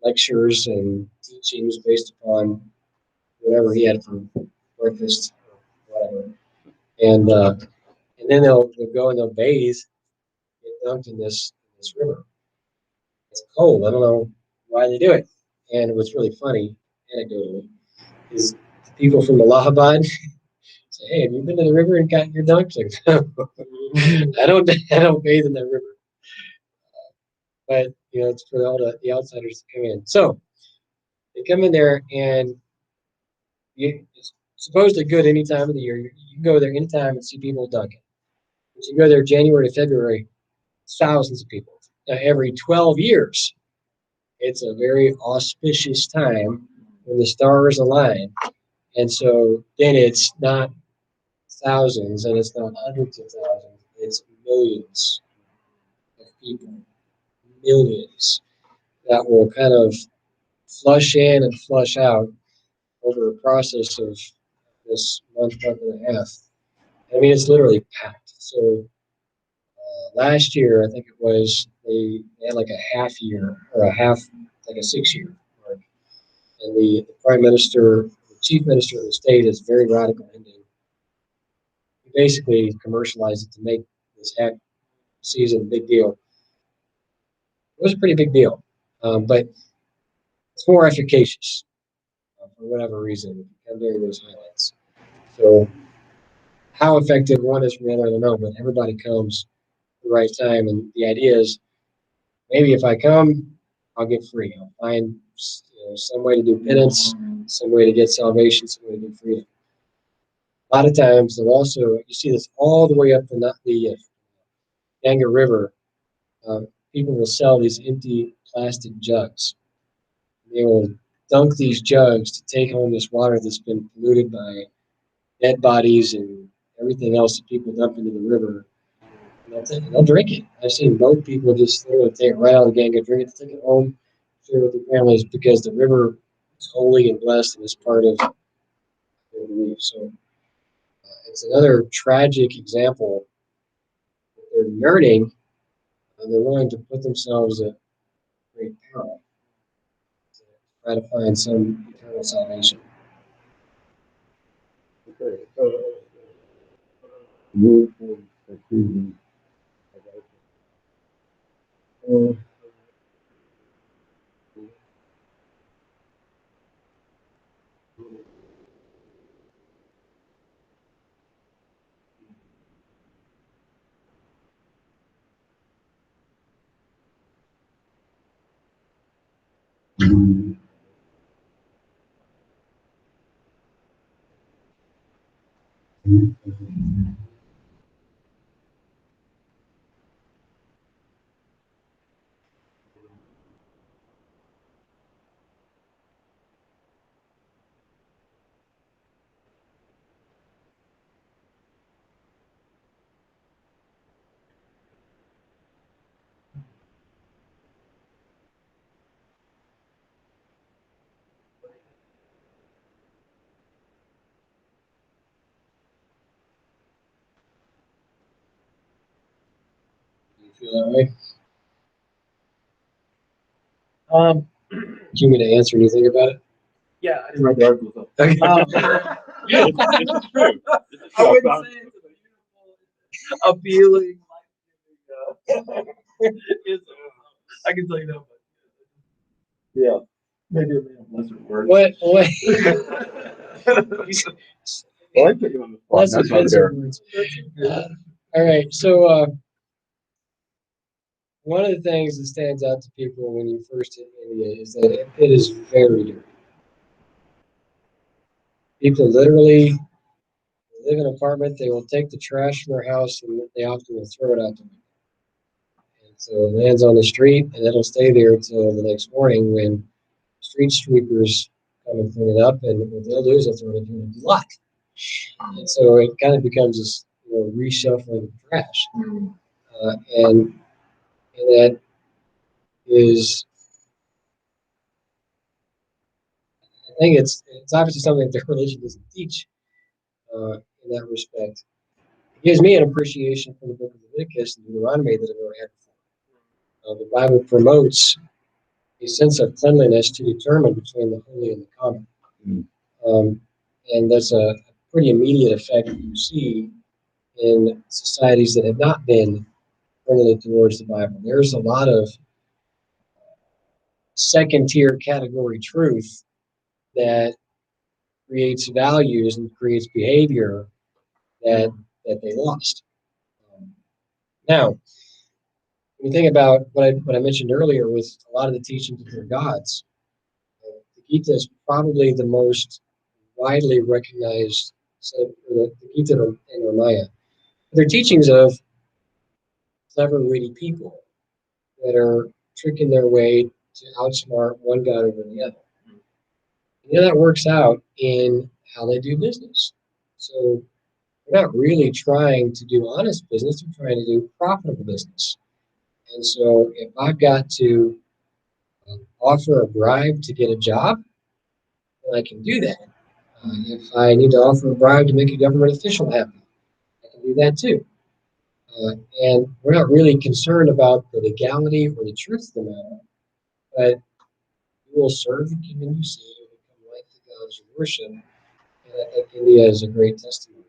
lectures and teachings based upon whatever he had for breakfast or whatever. And then they'll go and they'll bathe, get dunked in this river. It's cold. I don't know why they do it. And what's really funny, anecdotally, is the people from Allahabad say, "Hey, have you been to the river and gotten your dunks?" Like, I don't bathe in that river. But it's for all the outsiders to come in. So they come in there, and it's supposedly good any time of the year. You can go there anytime and see people dunking. But you go there January to February, thousands of people. Now, every 12 years, it's a very auspicious time when the stars align. And so then it's not thousands and it's not hundreds of thousands, it's millions of people, millions that will kind of flush in and flush out over a process of this month and a half. I mean, it's literally packed. So last year, I think it was, they had like a half year or like a 6 year mark. And the prime minister, the chief minister of the state is very radical Indian. He basically commercialized it to make this hack season a big deal. It was a pretty big deal, but it's more efficacious for whatever reason during those highlights. So how effective one is from the other, I don't know, but everybody comes at the right time. And the idea is maybe if I come, I'll get free. I'll find some way to do penance, some way to get salvation, some way to get freedom. A lot of times, they'll also, you see this all the way up the Ganga River. People will sell these empty plastic jugs. They will dunk these jugs to take home this water that's been polluted by dead bodies and everything else that people dump into the river. And they'll drink it. I've seen both people just literally take it right out of the Ganga, drink it, take it home, share with their families because the river is holy and blessed and is part of their belief. So it's another tragic example. They're yearning and they're willing to put themselves at great peril to try to find some eternal salvation. Okay, so move from the You feel that way? Um, Do you want me to answer anything about it? yeah, I didn't write the article, so. Okay. Yeah, this is true. This is I true. wouldn't found- say it's a beautiful, appealing, life-giving, I can tell you that much. Yeah, maybe a man of lesser words. What? Well, I put you on the spot. Less That's not offensive fair. words. All right. So one of the things that stands out to people when you first hit India is that it is very dirty. People literally live in an apartment. They will take the trash from their house and they often will throw it out the window. And so it lands on the street and it'll stay there until the next morning when street sweepers come and clean it up. And what they'll do is they'll throw it into an empty lot. And so it kind of becomes this reshuffling of trash. And that is, I think it's obviously something that their religion doesn't teach in that respect. It gives me an appreciation for the book of Leviticus and Deuteronomy that I've never had before. The Bible promotes a sense of cleanliness to determine between the holy and the common. And that's a pretty immediate effect that you see in societies that have not been friendly towards the Bible. There's a lot of second tier category truth that creates values and creates behavior that they lost. Now, when you think about what I mentioned earlier with a lot of the teachings of their gods, the Gita is probably the most widely recognized, so the Gita and Ramaya. They're teachings of clever, witty people that are tricking their way to outsmart one god over the other. That works out in how they do business. So they're not really trying to do honest business, they're trying to do profitable business. And so if I've got to offer a bribe to get a job, then I can do that. If I need to offer a bribe to make a government official happy, I can do that too. And we're not really concerned about the legality or the truth of the matter, but you will serve the kingdom you see, you become like the gods you worship. And I think India is a great testimony.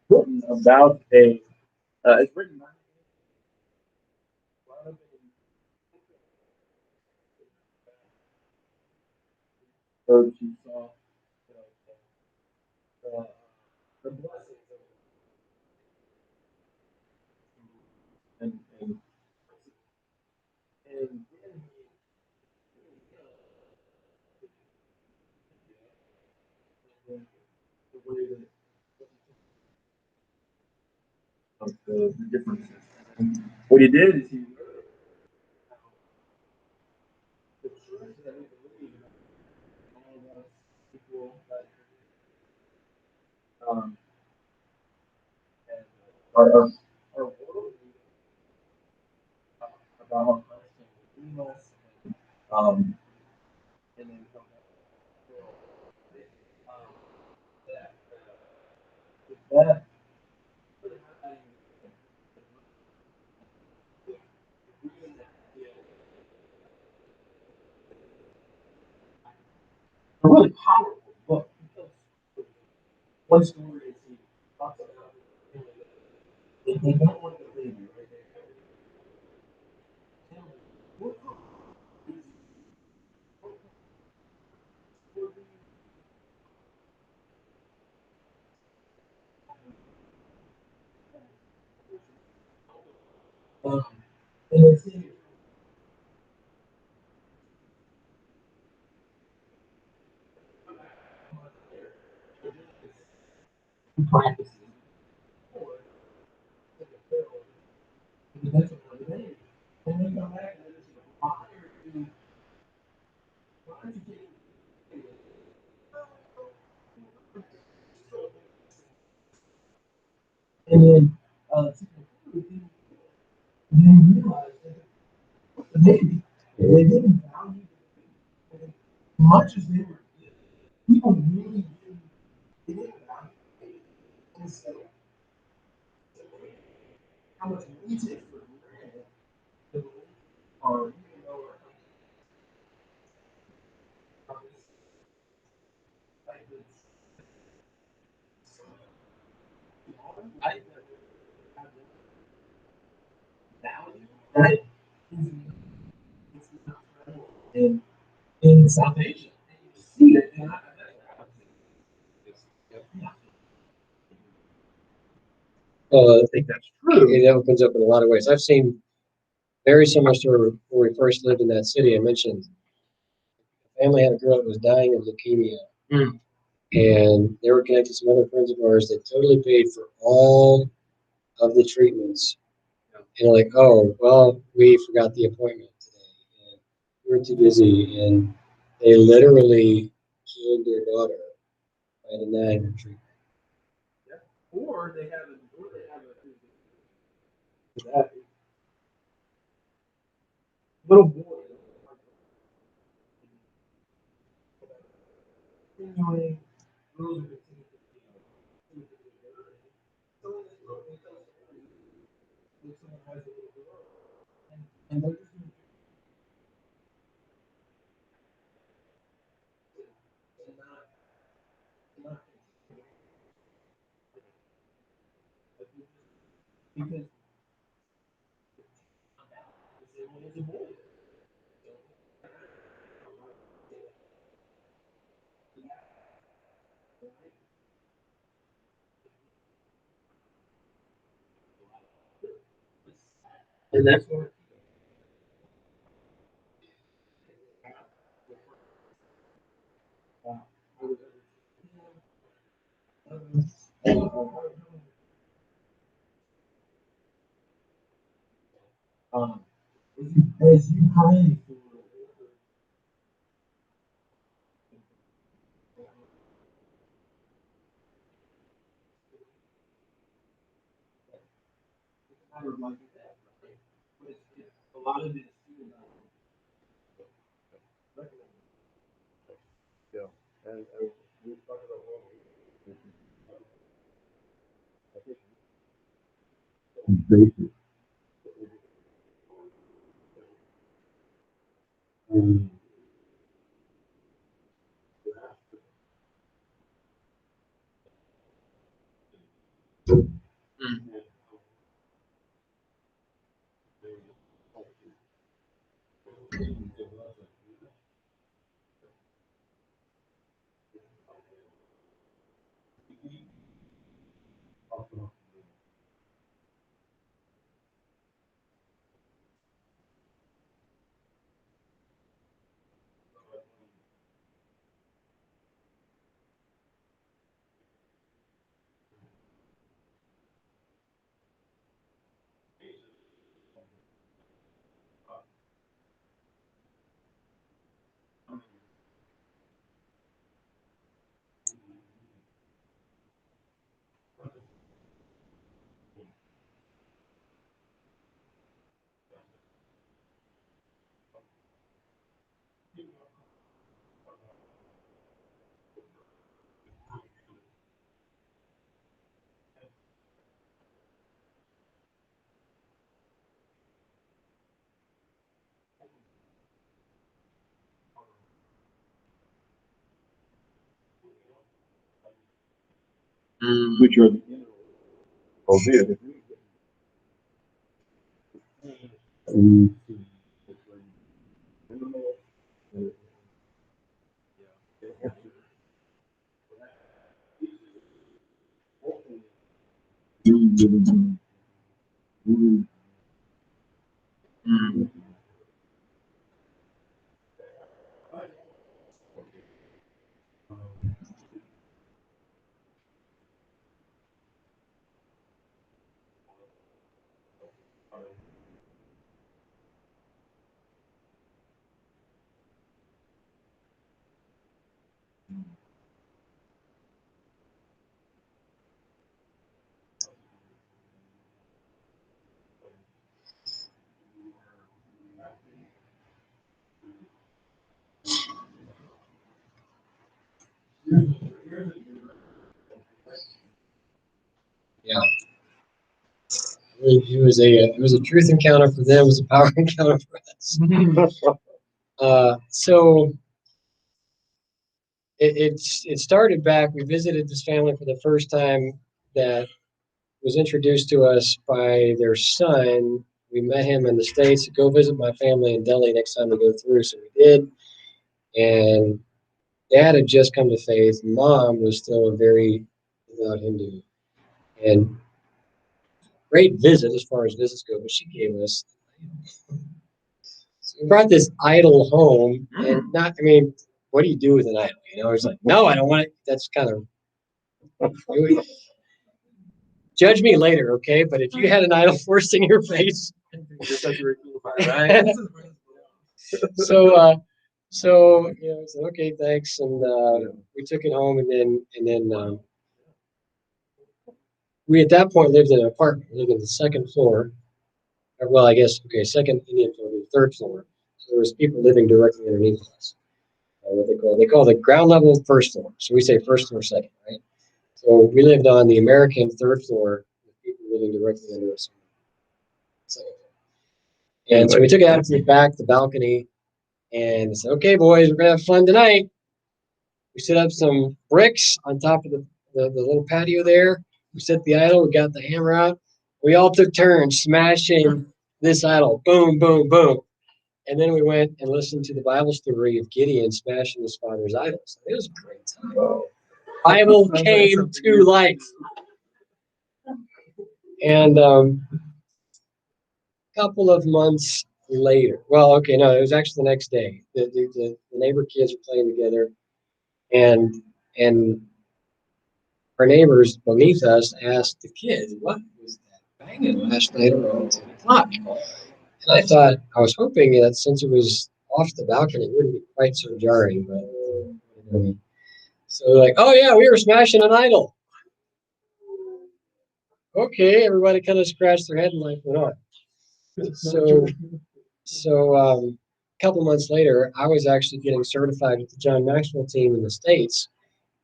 Written about it's written by birds you saw the blessings of and then the way that of the differences. And what he did is he the truth that we believe all of us equal um and our world about how Christ can redeem us um and then come back to the world. That that a really powerful book. One story is he talks about they don't want the baby, right? Um, and it's practices. And that's what the baby. And then come back and it's why are you taking and then then realize that the baby, they didn't value the baby. Much as they were good, people really didn't, they didn't value the baby. And so, how much we take for granted the baby, or even though our like this, right? Value, right? It's not prevalent in South Asia. And you see it, and I think that's true. It opens up in a lot of ways. I've seen very similar story when we first lived in that city. I mentioned a family had a girl that was dying of leukemia, and they were connected to some other friends of ours that totally paid for all of the treatments. And they're like, oh, well, we forgot the appointment today, and we were too busy, and they literally killed their daughter by denying her treatment. Or they have that little boy continuing and they're just not because it's a boy. And that's what um, as you pray for kind of like that, right? But a lot of it is too about Yeah. And we talked about basic. Um, which are the albeit Yeah. It was a truth encounter for them. It was a power encounter for us. So it started back. We visited this family for the first time. That was introduced to us by their son. We met him in the States. Go visit my family in Delhi next time we go through. So we did. And Dad had just come to faith. Mom was still a very devout Hindu. And great visit as far as visits go, but she gave us. So we brought this idol home, and not. I mean, what do you do with an idol? You know, it's like, no, I don't want it. That's kind of. Judge me later, okay? But if you had an idol forced in your face, right? So I said, okay, thanks, and we took it home, and then we at that point lived in an apartment. We lived on the second floor. Or, well, I guess second Indian floor, third floor. So there was people living directly underneath us. What they call the ground level first floor. So we say first floor, second, right? So we lived on the American third floor with people living directly under us. And so we took it out to the back, the balcony, and said, okay, boys, we're going to have fun tonight. We set up some bricks on top of the little patio there. We set the idol. We got the hammer out. We all took turns smashing this idol. Boom, boom, boom. And then we went and listened to the Bible story of Gideon smashing his father's idols. It was a great time. Bible came to life. And a couple of months later, well, okay, no, it was actually the next day. The neighbor kids were playing together, and our neighbors beneath us asked the kids, "What was that banging last night around 10 o'clock?" And I thought, I was hoping that since it was off the balcony, it wouldn't be quite so jarring. But so like, oh yeah, we were smashing an idol. Okay, everybody kind of scratched their head and like went on. So a couple months later, I was actually getting certified with the John Maxwell team in the States.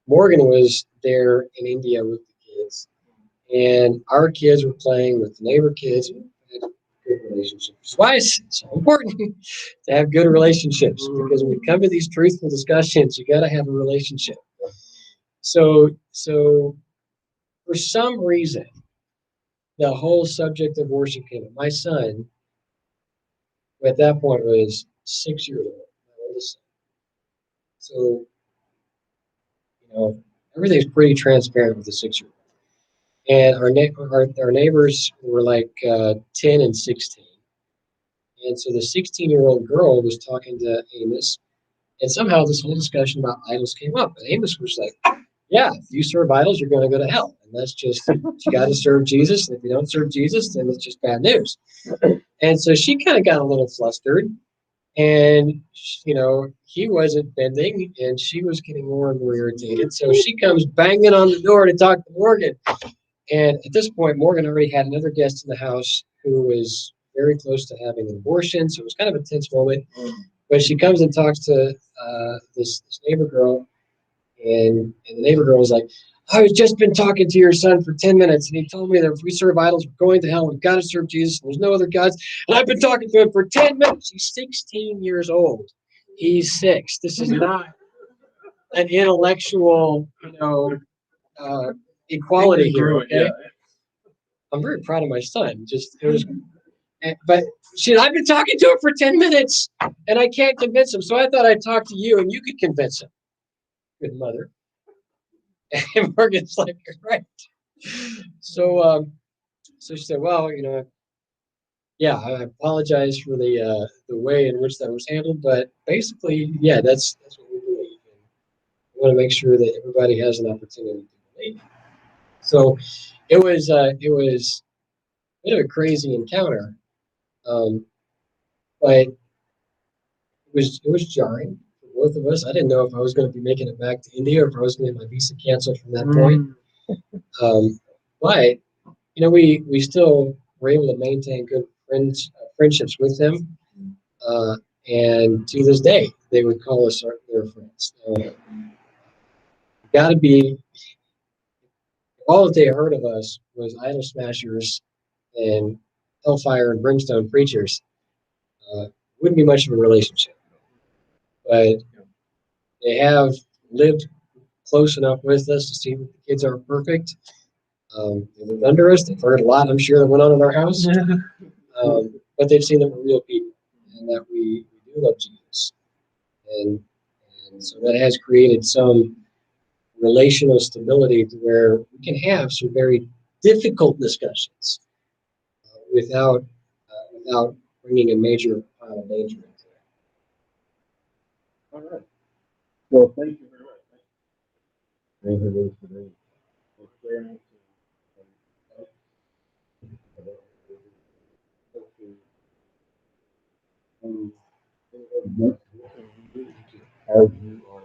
Morgan was there in India with the kids, and our kids were playing with the neighbor kids. We had good relationships. That's why it's so important to have good relationships, because when you come to these truthful discussions, you got to have a relationship. So for some reason, the whole subject of worship came up. My son, who at that point was 6 years old, my oldest son. So, everything's pretty transparent with the 6-year-old. And our neighbors were like 10 and 16. And so the 16-year-old girl was talking to Amos, and somehow this whole discussion about idols came up. And Amos was like, yeah, if you serve idols, you're going to go to hell. And that's just, you got to serve Jesus. And if you don't serve Jesus, then it's just bad news. And so she kind of got a little flustered. And, he wasn't bending, and she was getting more and more irritated. So she comes banging on the door to talk to Morgan. And at this point, Morgan already had another guest in the house who was very close to having an abortion. So it was kind of a tense moment. But she comes and talks to this neighbor girl. And the neighbor girl was like, I've just been talking to your son for 10 minutes, and he told me that if we serve idols, we're going to hell. We've got to serve Jesus, and there's no other gods. And I've been talking to him for 10 minutes. He's 16 years old. He's 6. This is not an intellectual, equality here. Okay? I'm very proud of my son. But I've been talking to him for 10 minutes and I can't convince him. So I thought I'd talk to you and you could convince him. Good mother. And Morgan's like, right. So she said, well, yeah, I apologize for the way in which that was handled, but basically, yeah, that's what we believe. And we want to make sure that everybody has an opportunity to believe. So it was a bit of a crazy encounter, but it was jarring for both of us. I didn't know if I was going to be making it back to India or if I was going to get my visa canceled from that point. But we still were able to maintain good friendships with them. And to this day, they would call us their friends. Got to be, all that they heard of us was idol smashers and hellfire and brimstone preachers. Wouldn't be much of a relationship. But they have lived close enough with us to see that the kids aren't perfect. They lived under us. They've heard a lot, I'm sure, that went on in our house. But they've seen that we're real people and that we do love Jesus. And so that has created some relational stability to where we can have some very difficult discussions without bringing a major pile of danger into it. All right. Well, thank you very much. Thank you for today. It's very nice as you are,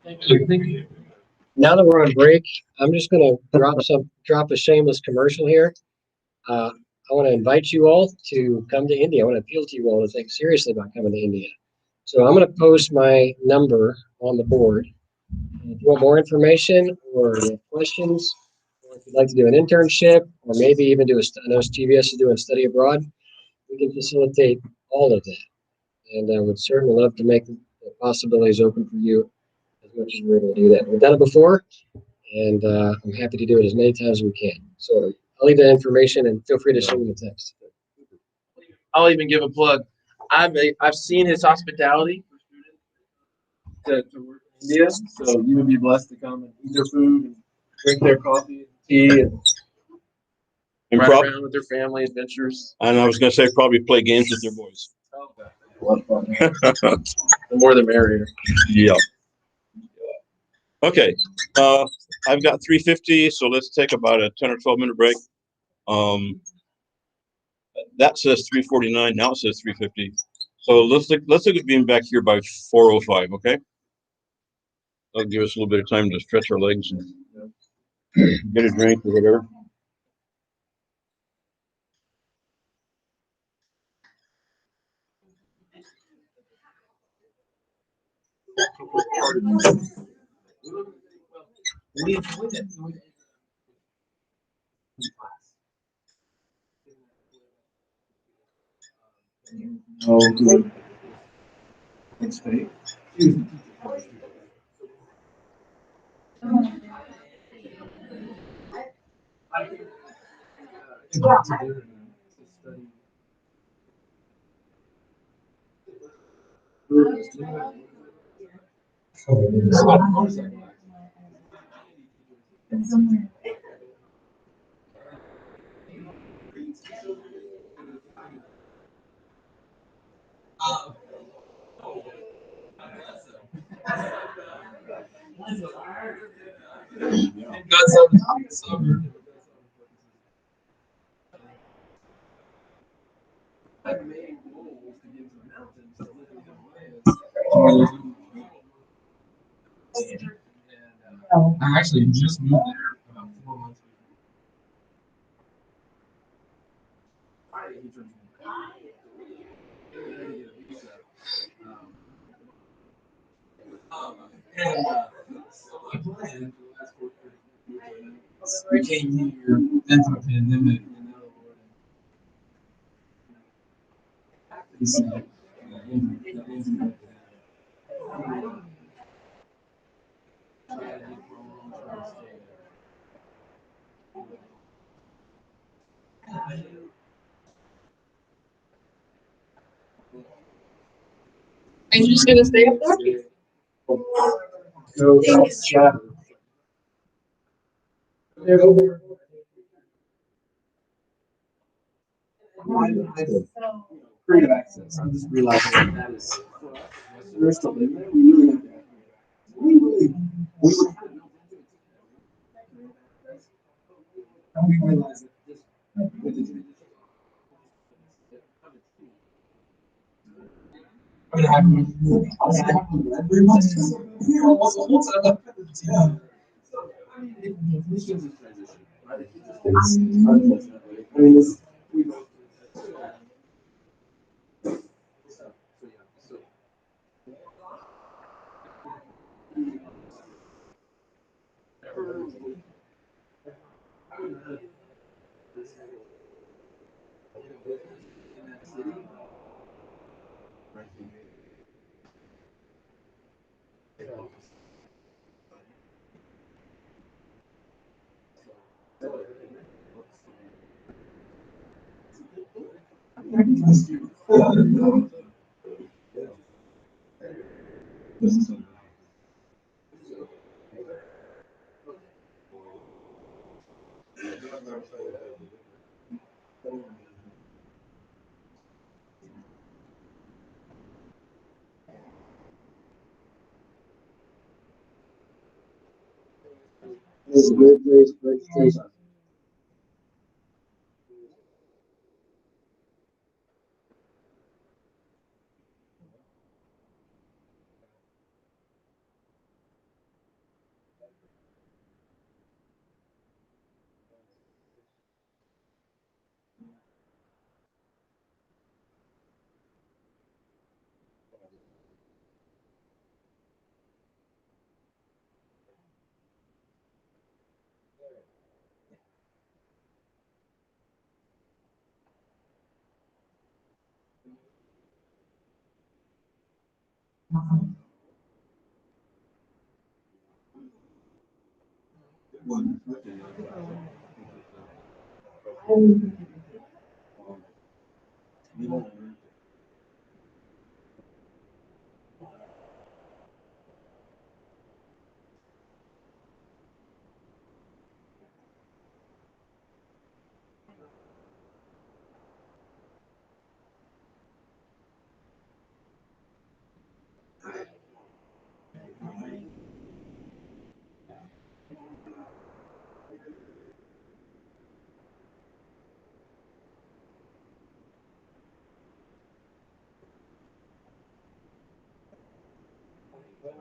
Thank you. Thank you. Now that we're on break, I'm just going to drop a shameless commercial here. I want to invite you all to come to India. I want to appeal to you all to think seriously about coming to India. So I'm going to post my number on the board. If you want more information or you have questions, or if you'd like to do an internship, or maybe even I know GBS is doing study abroad, we can facilitate all of that. And I would certainly love to make the possibilities open for you as much as we're able to do that. We've done it before, and I'm happy to do it as many times as we can. So I'll leave that information and feel free to send me a text. I'll even give a plug. I've seen his hospitality for students to work in India, so you would be blessed to come and eat their food and drink their coffee, tea, and And ride prob- around with their family adventures. and I was going to say probably play games with their boys. A lot of fun. The more the merrier. Yeah. Okay. I've got 350, so let's take about a 10 or 12 minute break. That says 349. Now it says 350. So let's look at being back here by 4:05. Okay. That'll give us a little bit of time to stretch our legs and get a drink or whatever. We enjoyed it. Oh, good. Thanks, Faye. Got some. My main goal was to get to the mountains to live in the Himalayas. I actually just moved there about 4 months ago. And so my plan for the last 4 years, we came here, then for the pandemic, and now it's Are you just gonna stay up there? so yeah. Creative access. I'm just realizing that is Westerners to live there. We really have to. We realize that this with the tradition. I mean, I have very much here almost the whole time. Yeah. So, I mean, this is a transition, right? It just is, unfortunately. I mean, this, we go through this. So, yeah, so. In that city, It's a great place, great place. That's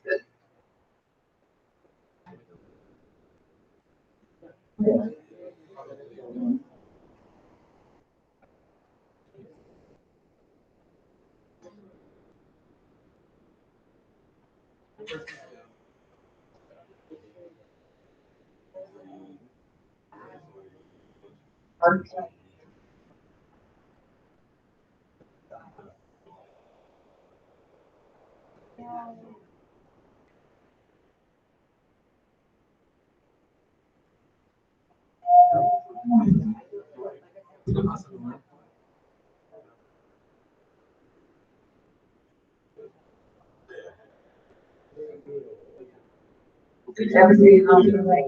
good. Everything on the way.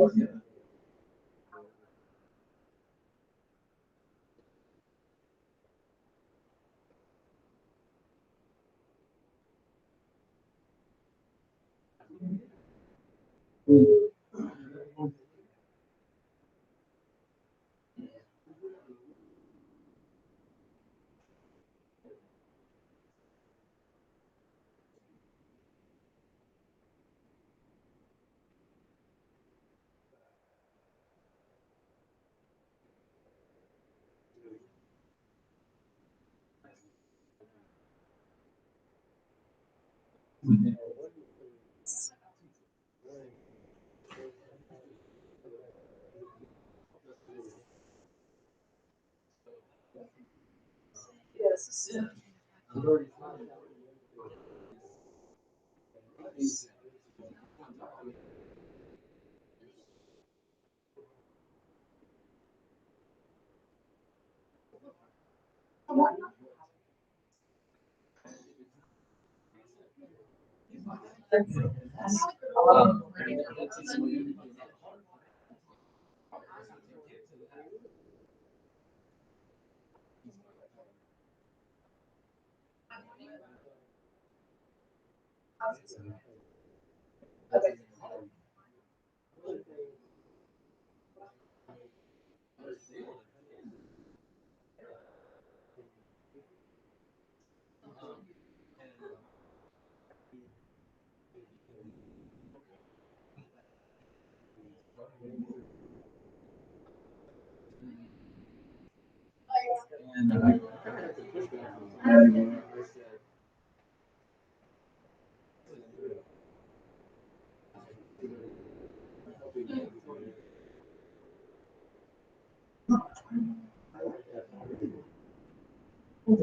Yes. I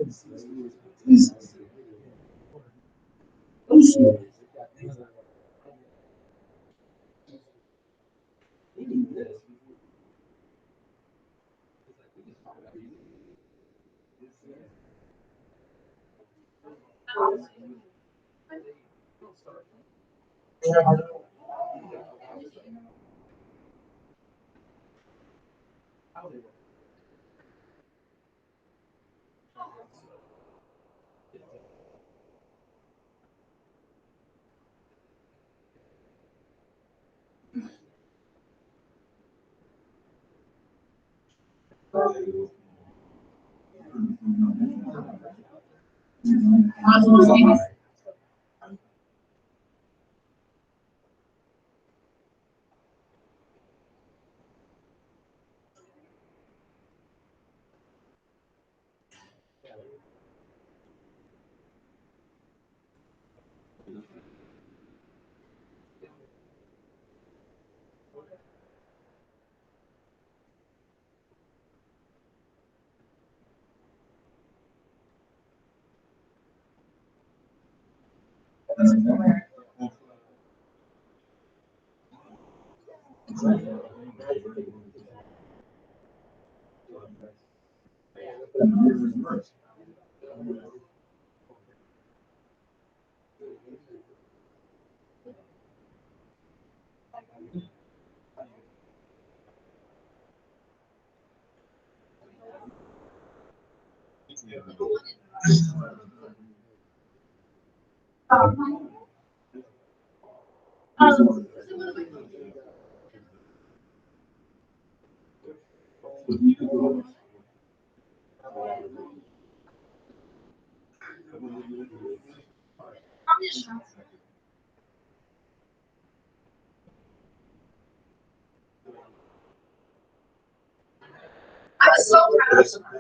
was so proud of her.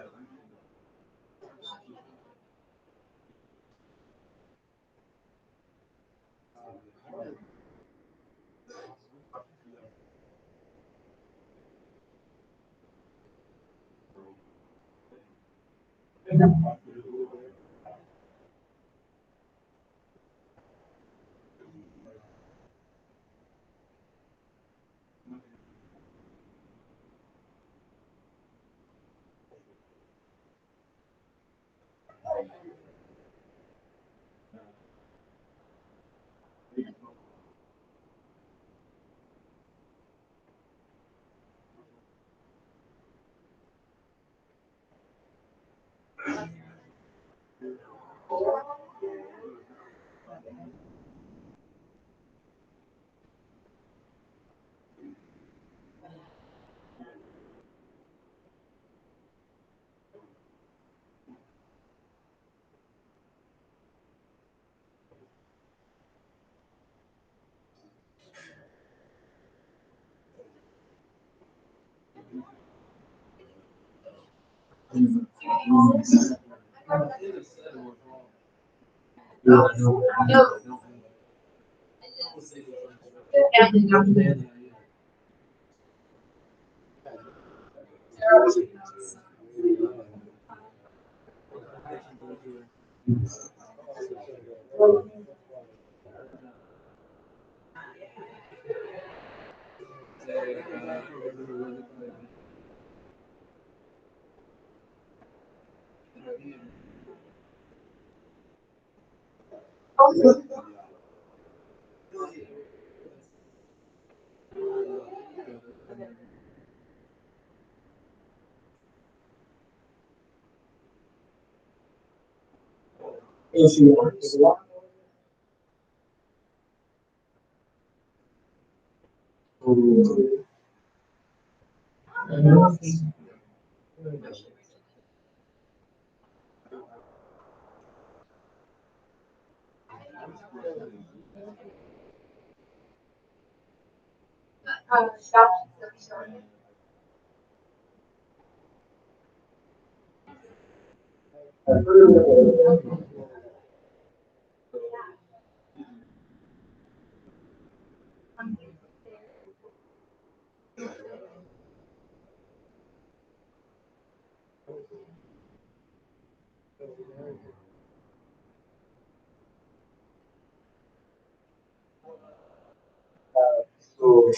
So,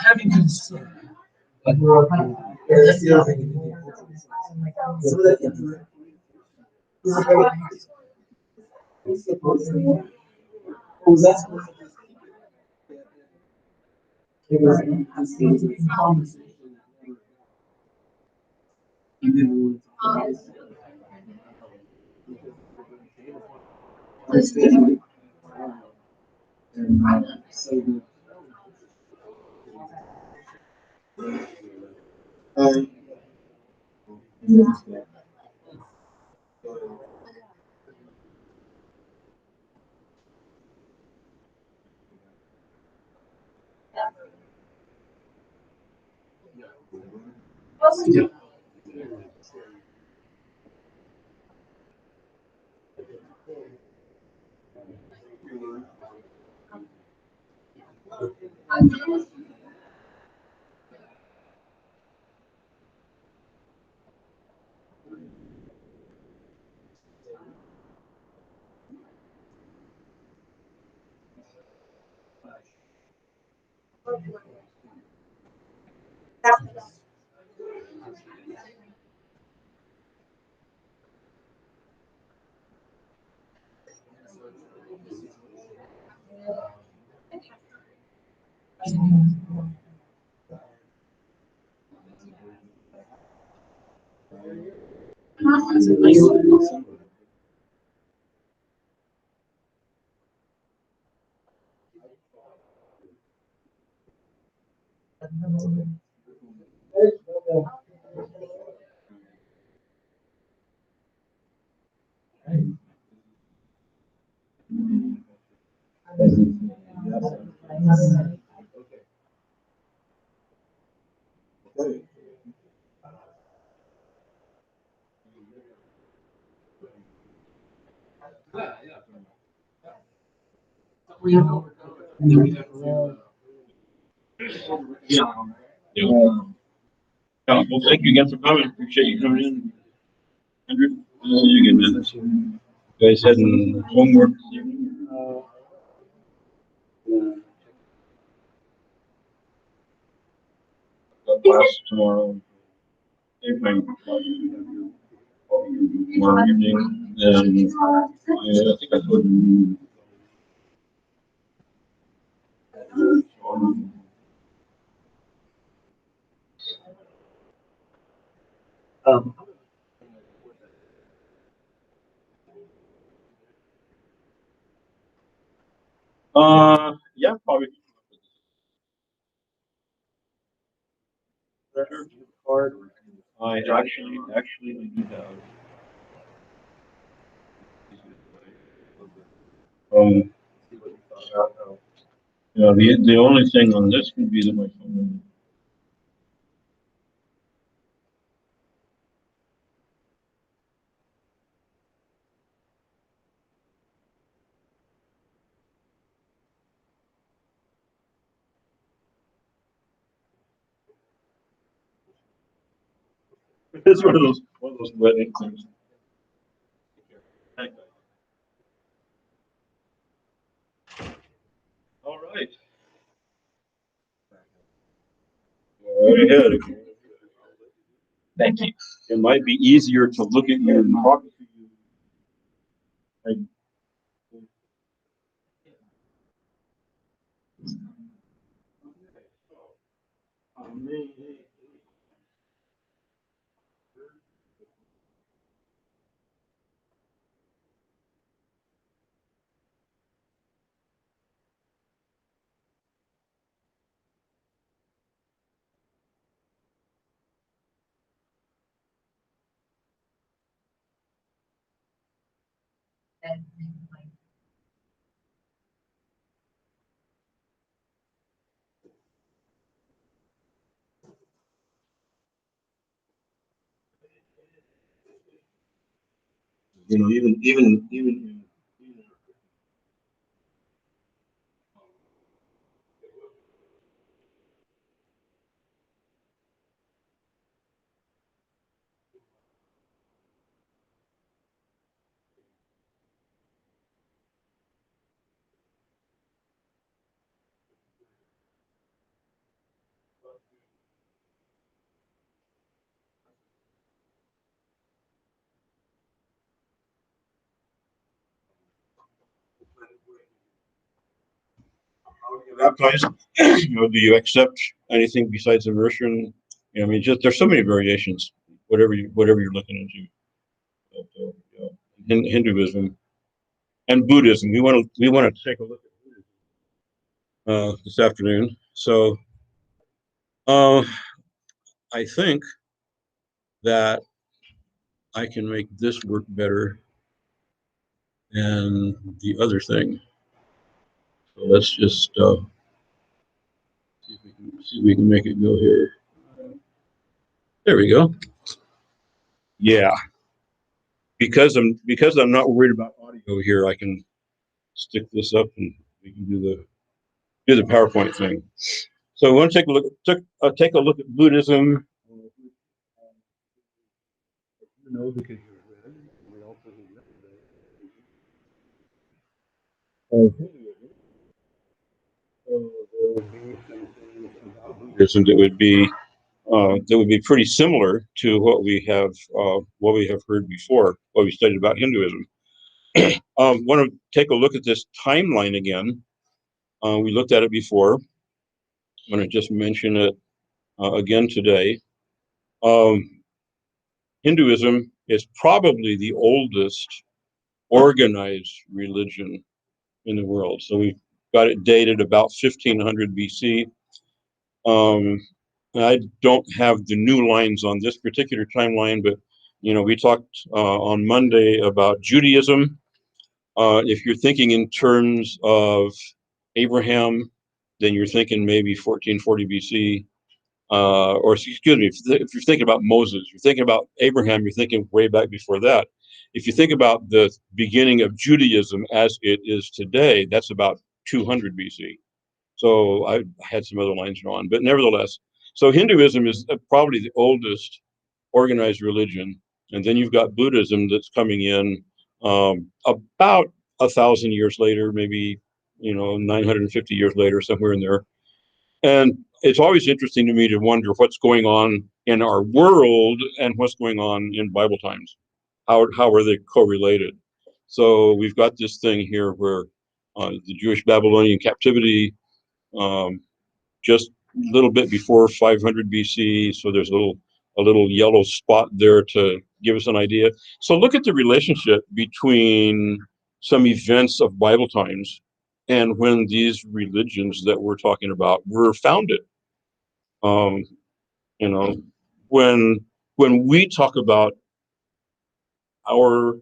Having concern. But that's the other thing. Some of that it's supposed to. Oh, that's supposed to. It was I'm saying to be conversation. And then we understand. And so um, And then we have around Yeah. Well, thank you again for coming. Appreciate you coming in. Andrew, see you again, man. You guys had any homework this evening? Class tomorrow. Evening. Tomorrow evening. And I think I put. Um, Yeah, probably. Card. I actually we do have. Um, yeah, the only thing on this would be that my phone. It's one of those wedding things. All right. Right ahead. Thank you. It might be easier to look at you and talk to you. You know, even. Baptized, you know, do you accept anything besides immersion? You know, I mean, just there's so many variations. Whatever you're looking into. But, you know, Hinduism and Buddhism. We want to take a look at Buddhism this afternoon. So, uh, I think that I can make this work better than the other thing. So let's just see if we can make it go here. There we go. Yeah, because I'm not worried about audio here, I can stick this up and we can do the PowerPoint thing. So we want to take a look at Buddhism. You know, because you read, we also yesterday. So there would be some things about Buddhism that would be pretty similar to what we have heard before, what we studied about Hinduism. Want to take a look at this timeline again. We looked at it before. I'm going to just mention it again today. Hinduism is probably the oldest organized religion in the world. So we've got it dated about 1500 BC. I don't have the new lines on this particular timeline, but you know, we talked on Monday about Judaism. If you're thinking in terms of Abraham, then you're thinking maybe 1440 BC. Or excuse me, if you're thinking about Moses, you're thinking about Abraham, you're thinking way back before that. If you think about the beginning of Judaism as it is today, that's about 200 BC. So I had some other lines drawn, but nevertheless, so Hinduism is probably the oldest organized religion, and then you've got Buddhism that's coming in about 1,000 years later, maybe 950 years later, somewhere in there. And it's always interesting to me to wonder what's going on in our world and what's going on in Bible times. How are they correlated? So we've got this thing here where the Jewish Babylonian captivity, just a little bit before 500 BC. So there's a little yellow spot there to give us an idea. So look at the relationship between some events of Bible times and when these religions that we're talking about were founded. You know, when we talk about our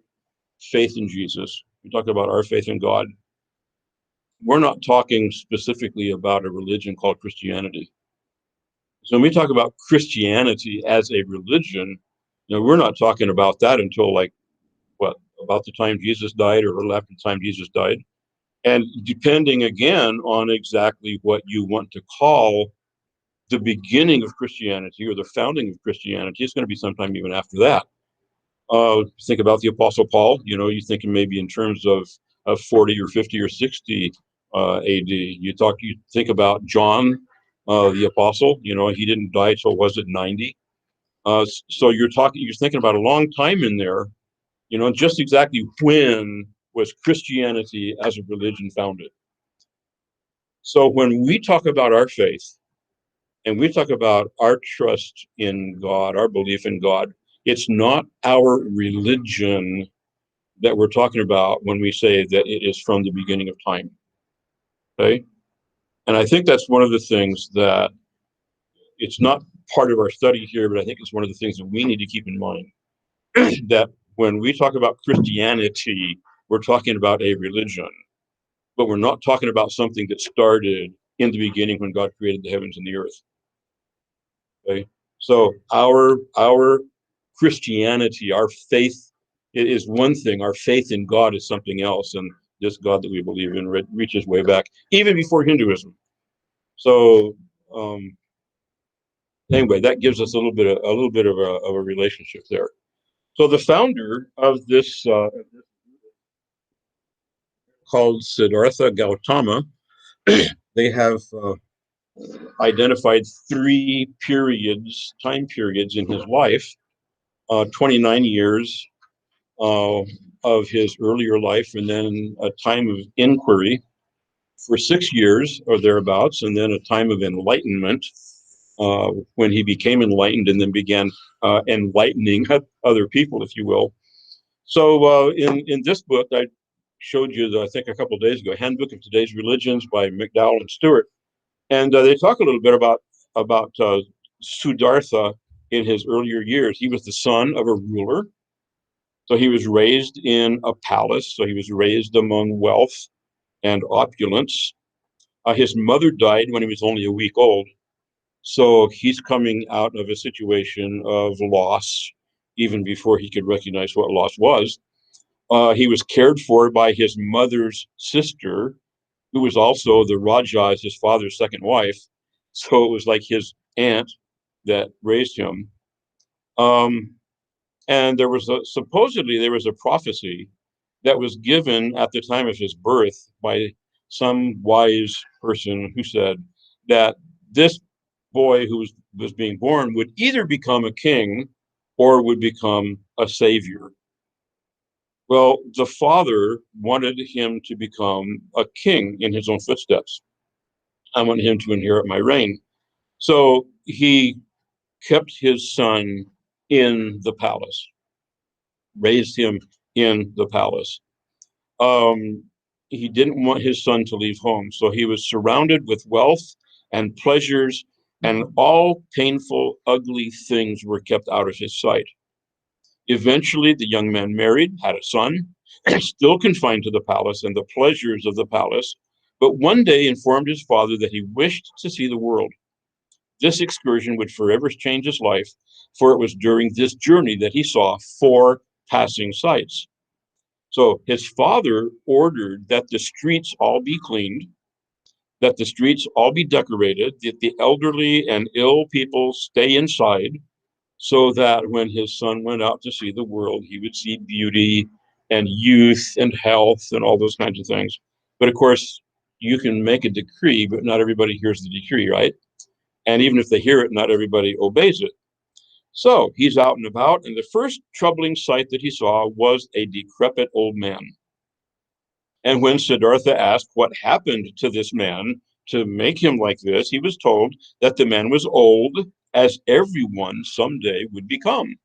faith in Jesus, we talk about our faith in God, we're not talking specifically about a religion called Christianity. So when we talk about Christianity as a religion, we're not talking about that until about the time Jesus died or a little after the time Jesus died. And depending again on exactly what you want to call the beginning of Christianity or the founding of Christianity, it's going to be sometime even after that. Think about the Apostle Paul, you're thinking maybe in terms of 40 or 50 or 60 AD. You think about John, the Apostle, he didn't die till, was it 90? So you're thinking about a long time in there, just exactly when was Christianity as a religion founded. So when we talk about our faith and we talk about our trust in God, our belief in God, it's not our religion that we're talking about when we say that it is from the beginning of time. Okay? And I think that's one of the things that it's not part of our study here, but I think it's one of the things that we need to keep in mind. That when we talk about Christianity, we're talking about a religion, but we're not talking about something that started in the beginning when God created the heavens and the earth. Okay? So our Christianity, our faith, it is one thing. Our faith in God is something else, and this God that we believe in reaches way back, even before Hinduism. So anyway, that gives us a little bit of a relationship there. So the founder of this called Siddhartha Gautama, they have identified 3 time periods in his life, 29 years of his earlier life, and then a time of inquiry for 6 years or thereabouts, and then a time of enlightenment when he became enlightened and then began enlightening other people, if you will. So in this book, I showed you, I think a couple of days ago, Handbook of Today's Religions by McDowell and Stewart. And they talk a little bit about Siddhartha in his earlier years. He was the son of a ruler. So he was raised in a palace. So he was raised among wealth and opulence. His mother died when he was only a week old. So he's coming out of a situation of loss even before he could recognize what loss was. He was cared for by his mother's sister, who was also the Raja, his father's second wife. So it was like his aunt that raised him. And supposedly there was a prophecy that was given at the time of his birth by some wise person who said that this boy who was being born would either become a king or would become a savior. Well, the father wanted him to become a king in his own footsteps. I want him to inherit my reign. So he kept his son in the palace, raised him in the palace. He didn't want his son to leave home. So he was surrounded with wealth and pleasures, and all painful, ugly things were kept out of his sight. Eventually, the young man married, had a son, still confined to the palace and the pleasures of the palace, but one day informed his father that he wished to see the world. This excursion would forever change his life, for it was during this journey that he saw 4 passing sights. So his father ordered that the streets all be cleaned, that the streets all be decorated, that the elderly and ill people stay inside, so that when his son went out to see the world, he would see beauty and youth and health and all those kinds of things. But of course, you can make a decree, but not everybody hears the decree, right? And even if they hear it, not everybody obeys it. So he's out and about, and the first troubling sight that he saw was a decrepit old man. And when Siddhartha asked what happened to this man to make him like this, he was told that the man was old, as everyone someday would become.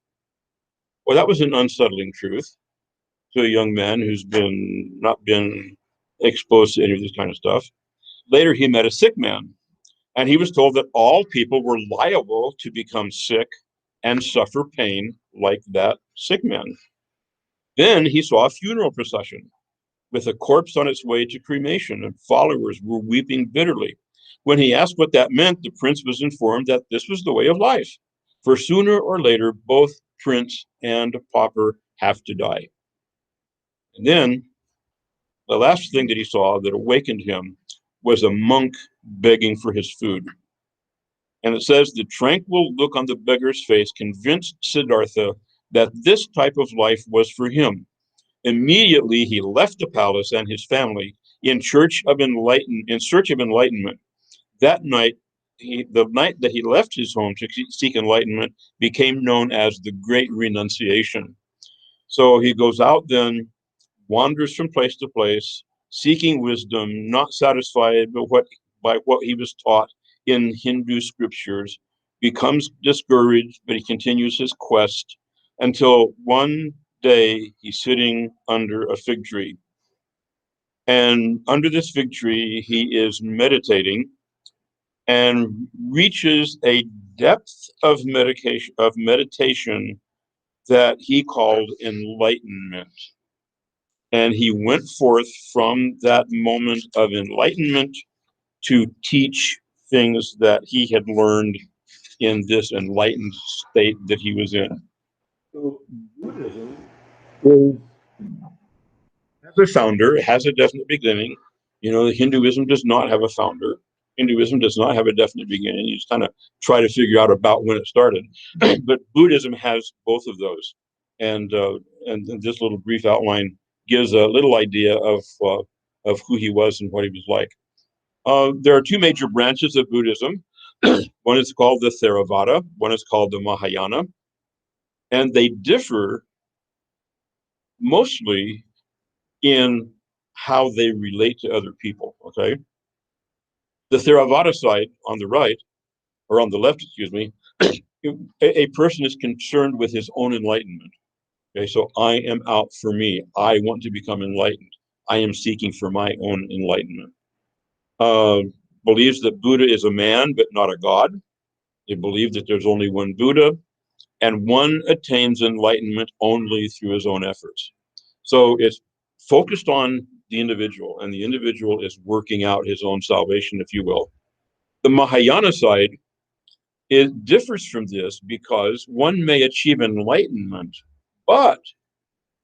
Well, that was an unsettling truth to a young man who's not been exposed to any of this kind of stuff. Later, he met a sick man, and he was told that all people were liable to become sick and suffer pain like that sick man. Then he saw a funeral procession with a corpse on its way to cremation, and followers were weeping bitterly. When he asked what that meant, the prince was informed that this was the way of life, for sooner or later, both prince and pauper have to die. And then the last thing that he saw that awakened him was a monk begging for his food. And it says the tranquil look on the beggar's face convinced Siddhartha that this type of life was for him. Immediately, he left the palace and his family in search of enlightenment. That night, the night that he left his home to seek enlightenment, became known as the Great Renunciation. So he goes out then, wanders from place to place, seeking wisdom, not satisfied by what he was taught in Hindu scriptures, becomes discouraged, but he continues his quest until one day he's sitting under a fig tree. And under this fig tree, he is meditating and reaches a depth of meditation that he called enlightenment. And he went forth from that moment of enlightenment to teach things that he had learned in this enlightened state that he was in. So Buddhism has a founder, it has a definite beginning. You know, Hinduism does not have a founder. Hinduism does not have a definite beginning. You just kind of try to figure out about when it started. But Buddhism has both of those. And this little brief outline gives a little idea of who he was and what he was like. There are two major branches of Buddhism. One is called the Theravada, one is called the Mahayana, and they differ mostly in how they relate to other people, okay? The Theravada side on the right, or on the left, excuse me, a person is concerned with his own enlightenment. Okay, so I am out for me. I want to become enlightened. I am seeking for my own enlightenment. Believes that Buddha is a man, but not a god. They believe that there's only one Buddha, and one attains enlightenment only through his own efforts. So it's focused on the individual, and the individual is working out his own salvation, if you will. The Mahayana side, it differs from this because one may achieve enlightenment, but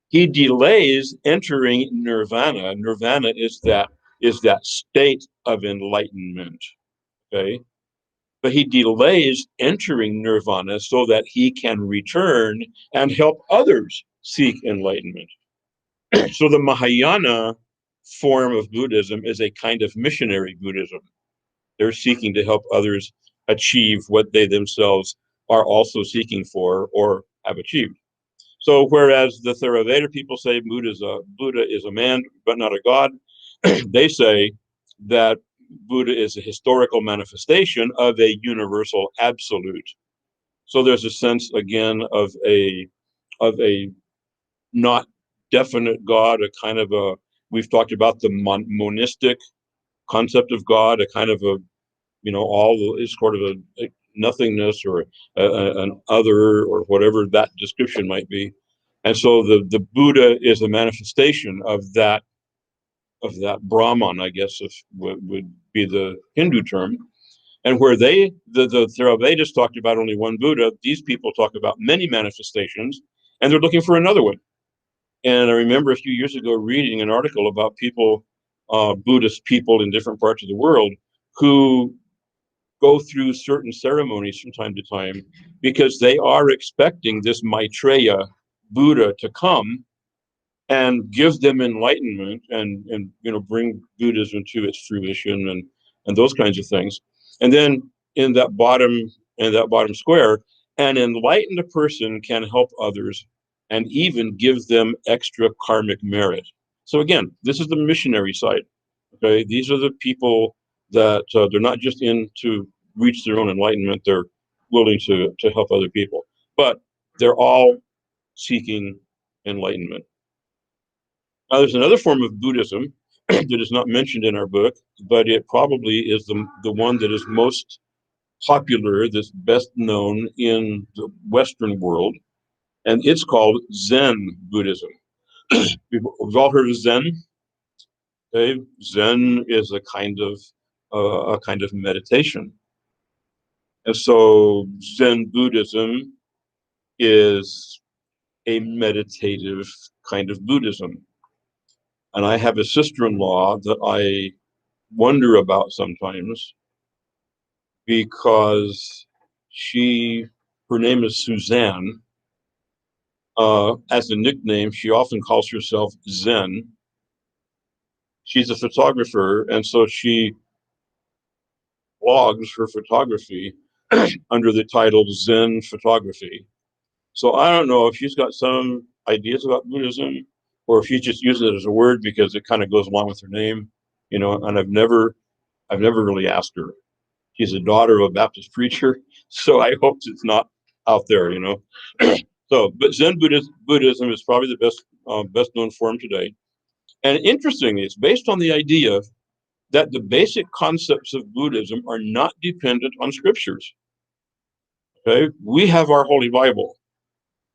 he delays entering nirvana. Nirvana is that state of enlightenment, okay? But he delays entering nirvana so that he can return and help others seek enlightenment. So the Mahayana form of Buddhism is a kind of missionary Buddhism. They're seeking to help others achieve what they themselves are also seeking for or have achieved. So whereas the Theravada people say Buddha is a man but not a god, they say that Buddha is a historical manifestation of a universal absolute. So there's a sense again of a not definite God, a kind of a, we've talked about the monistic concept of God, a kind of a, all is sort of a nothingness or an other or whatever that description might be. And so the Buddha is a manifestation of that Brahman, I guess would be the Hindu term. And where the Theravadis talked about only one Buddha, these people talk about many manifestations, and they're looking for another one. And I remember a few years ago reading an article about people, Buddhist people in different parts of the world, who go through certain ceremonies from time to time because they are expecting this Maitreya Buddha to come and give them enlightenment and bring Buddhism to its fruition and those kinds of things. And then in that bottom square, an enlightened person can help others and even give them extra karmic merit. So again, this is the missionary side. Okay, these are the people that they're not just in to reach their own enlightenment; they're willing to help other people. But they're all seeking enlightenment. Now, there's another form of Buddhism that is not mentioned in our book, but it probably is the one that is most popular, that's best known in the Western world, and it's called Zen Buddhism. We've all heard of Zen. Okay? Zen is a kind of meditation, and so Zen Buddhism is a meditative kind of Buddhism. And I have a sister-in-law that I wonder about sometimes because her name is Suzanne. As a nickname, she often calls herself Zen. She's a photographer, and so she blogs her photography under the title Zen Photography. So I don't know if she's got some ideas about Buddhism or if she just uses it as a word because it kind of goes along with her name, and I've never really asked her. She's a daughter of a Baptist preacher, so I hope it's not out there. So, but Zen Buddhism is probably the best known form today. And interestingly, it's based on the idea that the basic concepts of Buddhism are not dependent on scriptures. Okay, we have our Holy Bible.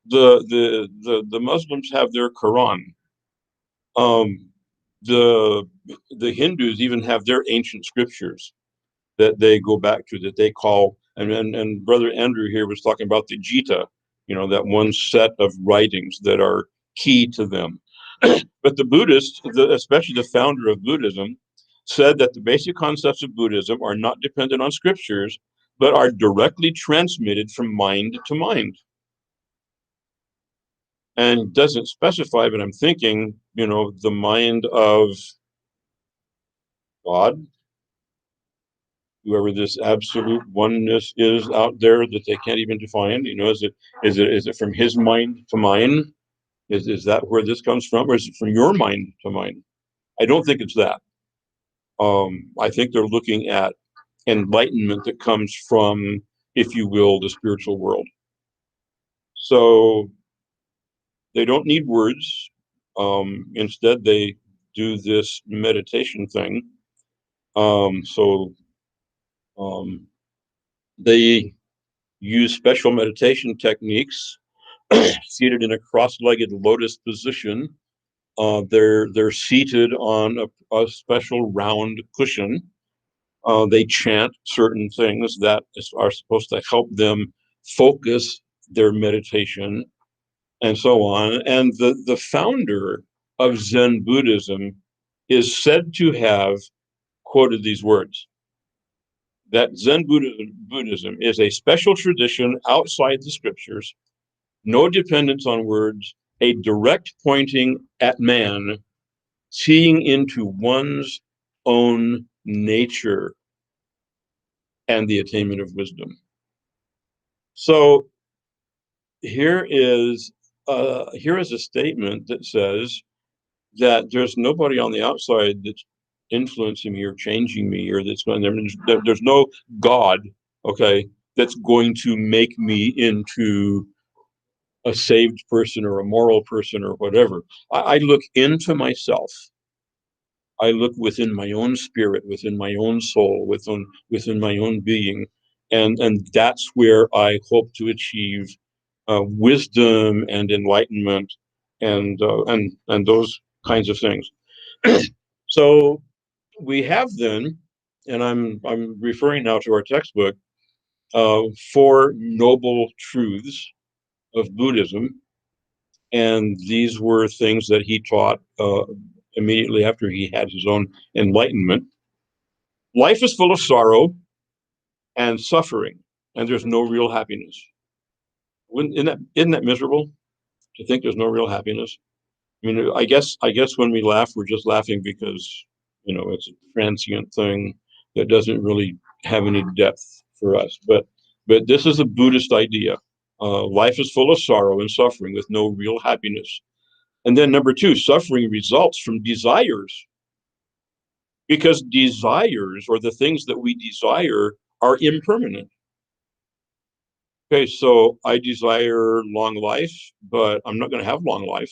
The Muslims have their Quran. Um, the Hindus even have their ancient scriptures that they go back to, that they call, and Brother Andrew here was talking about the Gita, that one set of writings that are key to them. But the Buddhists, especially the founder of Buddhism, said that the basic concepts of Buddhism are not dependent on scriptures, but are directly transmitted from mind to mind. And doesn't specify, but I'm thinking, the mind of God, whoever this absolute oneness is out there that they can't even define. Is it from his mind to mine? Is that where this comes from, or is it from your mind to mine? I don't think it's that. I think they're looking at enlightenment that comes from, if you will, the spiritual world. So they don't need words. Instead, they do this meditation thing. So they use special meditation techniques, seated in a cross-legged lotus position. They're seated on a special round cushion. They chant certain things that are supposed to help them focus their meditation, and so on. And the founder of Zen Buddhism is said to have quoted these words, that Zen Buddhism is a special tradition outside the scriptures, no dependence on words, a direct pointing at man, seeing into one's own nature and the attainment of wisdom. So here is a statement that says that there's nobody on the outside that's influencing me or changing me, or there's no God, okay, that's going to make me into a saved person or a moral person or whatever. I look into myself. I look within my own spirit, within my own soul, within my own being, and that's where I hope to achieve wisdom and enlightenment, and those kinds of things. So we have then, and I'm referring now to our textbook, 4 noble truths of Buddhism. And these were things that he taught immediately after he had his own enlightenment. Life is full of sorrow and suffering, and there's no real happiness. Isn't that miserable to think there's no real happiness? I mean, I guess when we laugh, we're just laughing because, it's a transient thing that doesn't really have any depth for us. But this is a Buddhist idea. Life is full of sorrow and suffering with no real happiness. And then number two, suffering results from desires, because desires, or the things that we desire, are impermanent. Okay, so I desire long life, but I'm not going to have long life.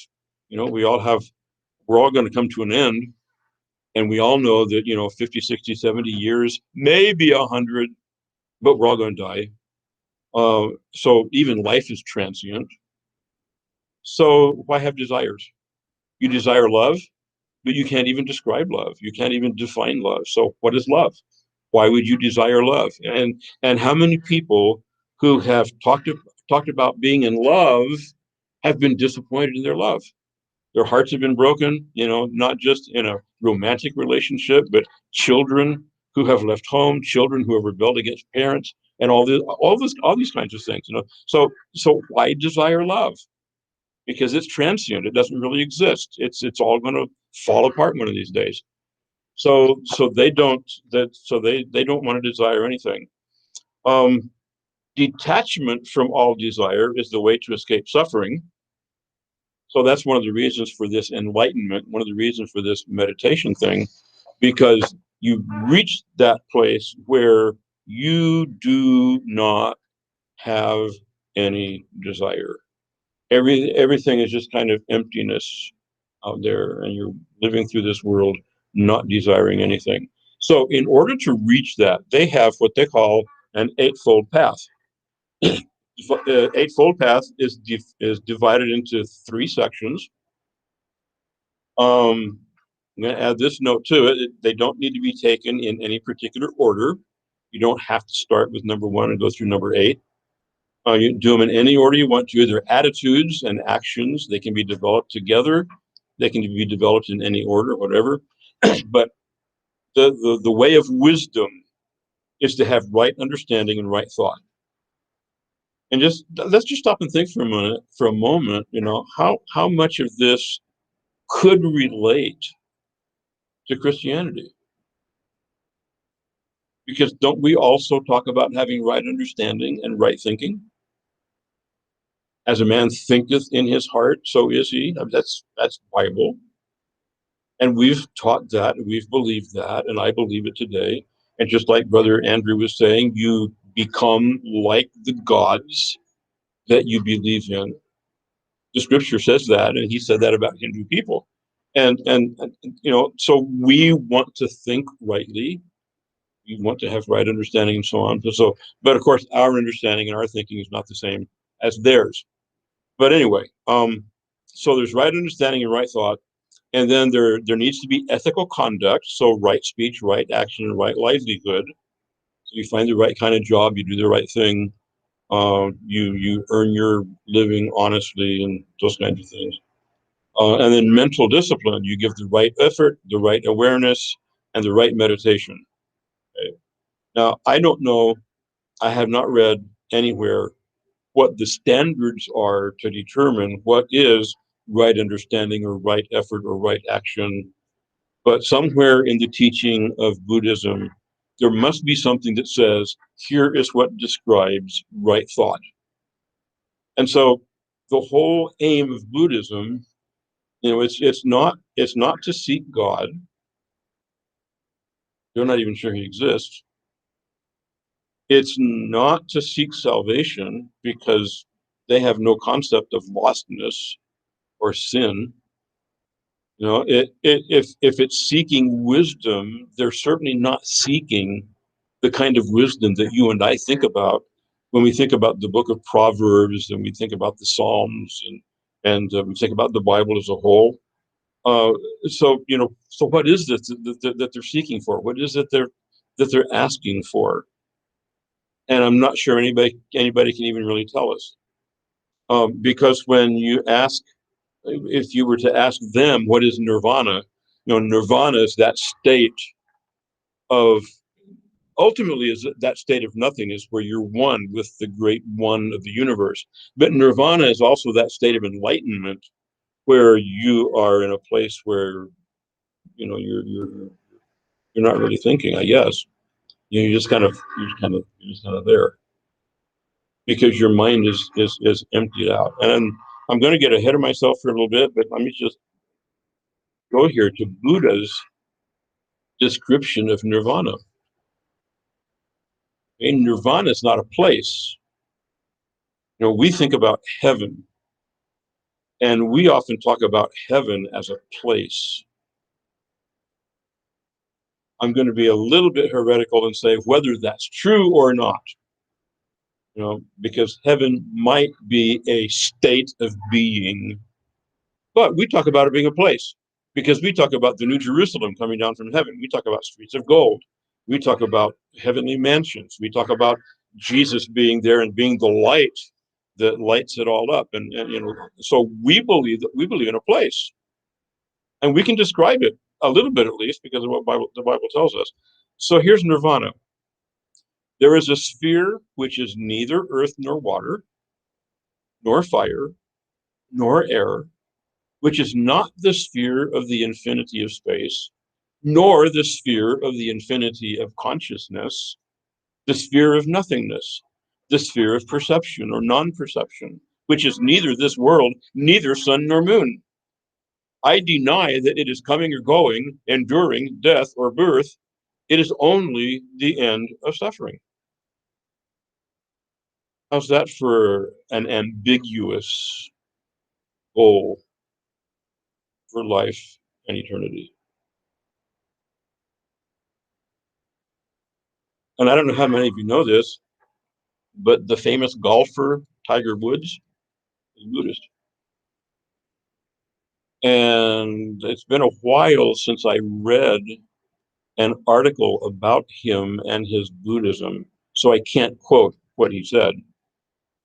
We're all going to come to an end. And we all know that, 50, 60, 70 years, maybe 100, but we're all going to die. So even life is transient. So why have desires? You desire love, but you can't even describe love. You can't even define love. So what is love? Why would you desire love? And how many people who have talked about being in love have been disappointed in their love? Their hearts have been broken, not just in a romantic relationship, but children who have left home, children who have rebelled against parents, and all these kinds of things. So why desire love? Because it's transient. It doesn't really exist. It's all going to fall apart one of these days. So they don't they don't want to desire anything. Um, Detachment from all desire is the way to escape suffering. So that's one of the reasons for this enlightenment, one of the reasons for this meditation thing, because you reach that place where you do not have any desire. Everything is just kind of emptiness out there, and you're living through this world not desiring anything. So in order to reach that, they have what they call an eightfold path. Eightfold path is divided into three sections. I'm going to add this note to it. They don't need to be taken in any particular order. You don't have to start with number one and go through number 8. You can do them in any order you want to. They're attitudes and actions. They can be developed together. They can be developed in any order, whatever. But the way of wisdom is to have right understanding and right thought. And let's just stop and think for a moment, how much of this could relate to Christianity? Because don't we also talk about having right understanding and right thinking? As a man thinketh in his heart, so is he. I mean, that's Bible. And we've taught that, and we've believed that, and I believe it today. And just like Brother Andrew was saying, you become like the gods that you believe in. The scripture says that, and he said that about Hindu people. And so we want to think rightly. We want to have right understanding and so on. But of course, our understanding and our thinking is not the same as theirs. But anyway, so there's right understanding and right thought, and then there needs to be ethical conduct. So right speech, right action, and right livelihood. So you find the right kind of job, you do the right thing, you earn your living honestly, and those kinds of things. And then mental discipline, you give the right effort, the right awareness, and the right meditation. Okay? Now, I don't know, I have not read anywhere what the standards are to determine what is right understanding or right effort or right action. But somewhere in the teaching of Buddhism, there must be something that says, here is what describes right thought. And so the whole aim of Buddhism, it's not to seek God. They're not even sure he exists. It's not to seek salvation because they have no concept of lostness or sin. If it's seeking wisdom, they're certainly not seeking the kind of wisdom that you and I think about when we think about the book of Proverbs, and we think about the Psalms, and we think about the Bible as a whole. So what is this that they're seeking for? What is it that they're asking for? And I'm not sure anybody can even really tell us, because when you ask if you were to ask them what is nirvana, nirvana is that state of, ultimately is that state of nothingness where you're one with the great one of the universe. But nirvana is also that state of enlightenment where you are in a place where you're not really thinking, I guess. You're just kind of there because your mind is emptied out. And I'm going to get ahead of myself for a little bit, but let me just go here to Buddha's description of nirvana. Nirvana is not a place. We think about heaven, and we often talk about heaven as a place. I'm going to be a little bit heretical and say whether that's true or not, because heaven might be a state of being, but we talk about it being a place because we talk about the New Jerusalem coming down from heaven. We talk about streets of gold. We talk about heavenly mansions. We talk about Jesus being there and being the light that lights it all up. And so we believe in a place, and we can describe it a little bit at least because of what the Bible tells us. So here's nirvana. There is a sphere which is neither earth nor water, nor fire, nor air, which is not the sphere of the infinity of space, nor the sphere of the infinity of consciousness, the sphere of nothingness, the sphere of perception or non-perception, which is neither this world, neither sun nor moon. I deny that it is coming or going, enduring, death, or birth. It is only the end of suffering. How's that for an ambiguous goal for life and eternity? And I don't know how many of you know this, but the famous golfer Tiger Woods is Buddhist. And it's been a while since I read an article about him and his Buddhism, so I can't quote what he said.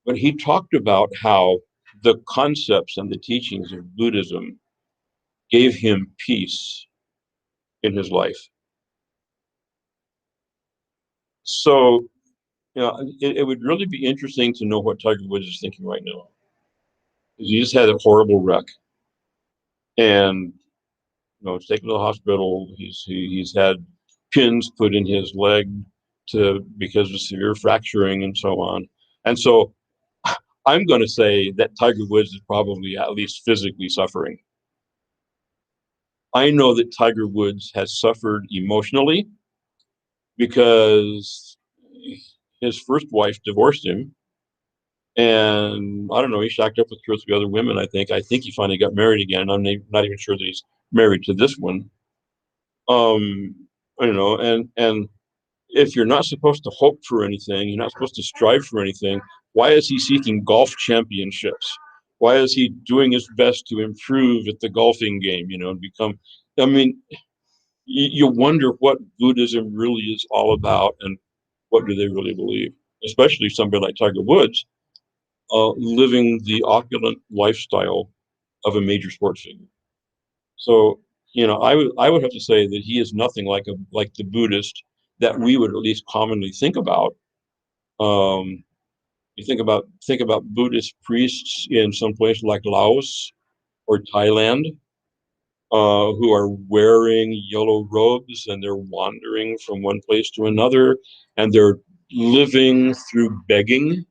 But he talked about how the concepts and the teachings of Buddhism gave him peace in his life. So, it would really be interesting to know what Tiger Woods is thinking right now. He just had a horrible wreck, and he's taken to the hospital. He's had pins put in his leg because of severe fracturing and so on. And so, I'm going to say that Tiger Woods is probably at least physically suffering. I know that Tiger Woods has suffered emotionally because his first wife divorced him. And I don't know, he shacked up with 2 or 3 other women, I think. I think he finally got married again. I'm not even sure that he's married to this one. And if you're not supposed to hope for anything, you're not supposed to strive for anything, why is he seeking golf championships? Why is he doing his best to improve at the golfing game, and become, I mean, you wonder what Buddhism really is all about and what do they really believe, especially somebody like Tiger Woods, living the opulent lifestyle of a major sports figure. So, I would have to say that he is nothing like the Buddhist that we would at least commonly think about. You think about Buddhist priests in some place like Laos or Thailand, who are wearing yellow robes and they're wandering from one place to another, and they're living through begging.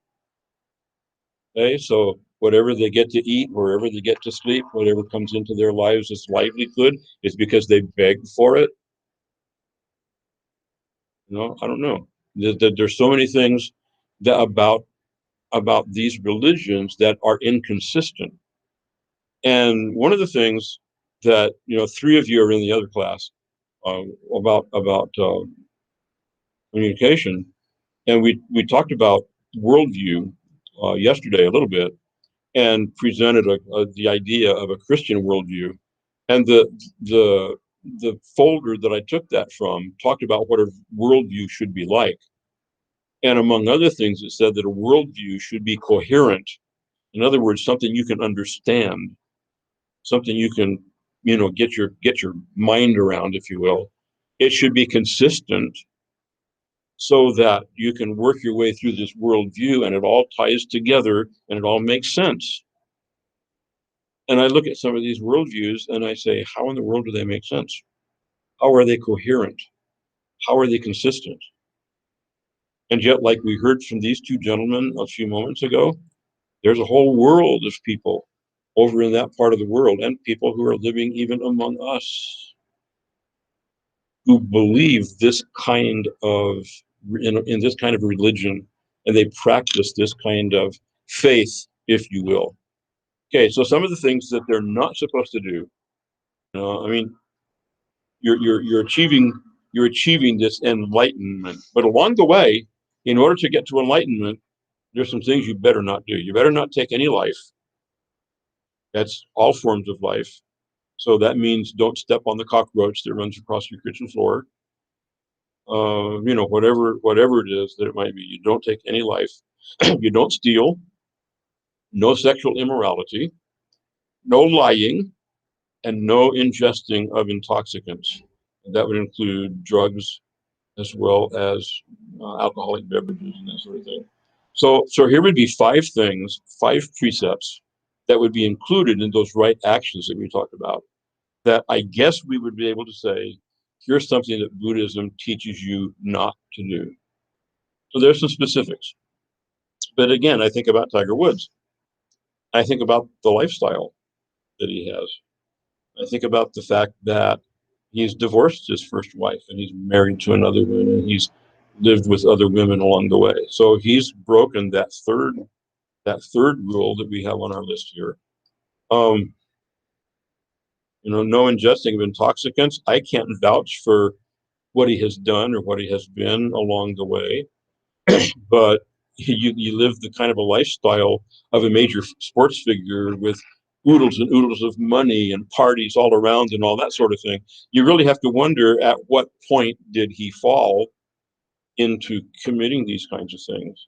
Okay, so whatever they get to eat, wherever they get to sleep, whatever comes into their lives as livelihood is because they begged for it. I don't know. There's so many things about these religions that are inconsistent. And one of the things that 3 of you are in the other class uh, about communication, and we talked about worldview yesterday a little bit, and presented the idea of a Christian worldview, and the folder that I took that from talked about what a worldview should be like, and among other things, it said that a worldview should be coherent. In other words, something you can understand. something you can, get your mind around, if you will. It should be consistent so that you can work your way through this worldview and it all ties together and it all makes sense. And I look at some of these worldviews and I say, how in the world do they make sense? How are they coherent? How are they consistent? And yet, like we heard from these two gentlemen a few moments ago, there's a whole world of people over in that part of the world and people who are living even among us who believe this kind of, in this kind of religion, and they practice this kind of faith, if you will. Okay, so some of the things that they're not supposed to do, I mean, you're achieving this enlightenment, but along the way, in order to get to enlightenment, there's some things you better not do. You better not take any life. That's all forms of life. So that means don't step on the cockroach that runs across your kitchen floor. Whatever it is that it might be. You don't take any life. You don't steal. No sexual immorality. No lying, and no ingesting of intoxicants. And that would include drugs as well as alcoholic beverages and that sort of thing. So here would be 5 things, 5 precepts that would be included in those right actions that we talked about, that I guess we would be able to say, here's something that Buddhism teaches you not to do. So there's some specifics. But again, I think about Tiger Woods. I think about the lifestyle that he has. I think about the fact that he's divorced his first wife and he's married to another woman and he's lived with other women along the way. So he's broken that third rule that we have on our list here. No ingesting of intoxicants. I can't vouch for what he has done or what he has been along the way, but you live the kind of a lifestyle of a major sports figure with oodles and oodles of money and parties all around and all that sort of thing. You really have to wonder at what point did he fall into committing these kinds of things.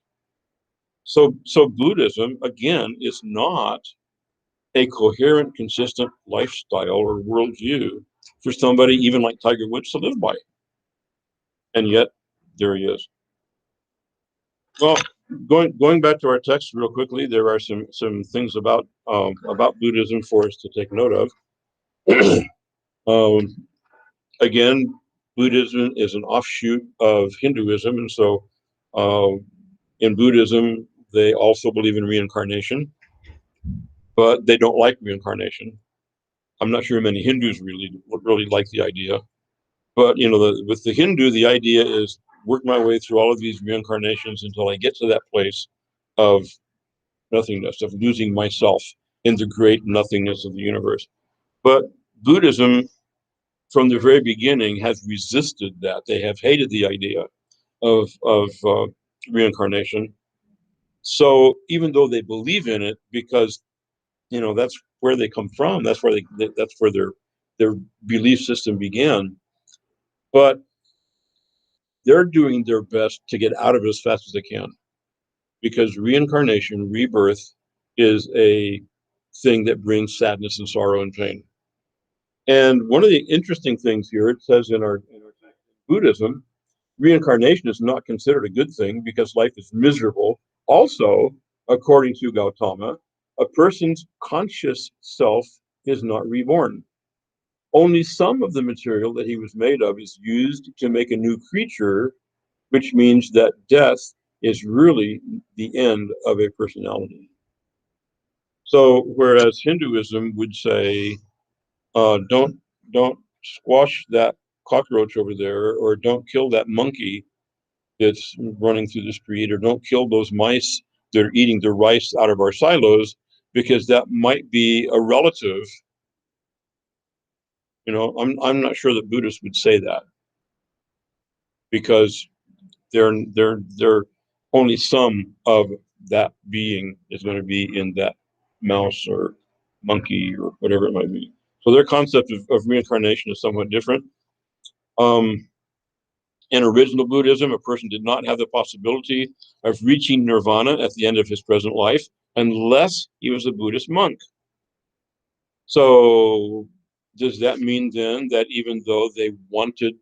So Buddhism, again, is not a coherent, consistent lifestyle or worldview for somebody even like Tiger Woods to live by. And yet, there he is. Well, going back to our text real quickly, there are some things about Buddhism for us to take note of. Again, Buddhism is an offshoot of Hinduism, and so in Buddhism they also believe in reincarnation, but they don't like reincarnation. I'm not sure many Hindus really like the idea, but with the Hindu, the idea is work my way through all of these reincarnations until I get to that place of nothingness, of losing myself in the great nothingness of the universe. But Buddhism, from the very beginning, has resisted that. They have hated the idea of reincarnation. So even though they believe in it, because that's where they come from, that's where their belief system began. But they're doing their best to get out of it as fast as they can, because reincarnation, rebirth, is a thing that brings sadness and sorrow and pain. And one of the interesting things here, it says in our Buddhism, reincarnation is not considered a good thing because life is miserable. Also, according to Gautama, a person's conscious self is not reborn. Only some of the material that he was made of is used to make a new creature, which means that death is really the end of a personality. So whereas Hinduism would say, don't squash that cockroach over there, or don't kill that monkey that's running through the street, or don't kill those mice that are eating the rice out of our silos, because that might be a relative. I'm not sure that Buddhists would say that, because they're only some of that being is going to be in that mouse or monkey or whatever it might be. So their concept of reincarnation is somewhat different. In original Buddhism, a person did not have the possibility of reaching nirvana at the end of his present life unless he was a Buddhist monk. So does that mean then that even though they wanted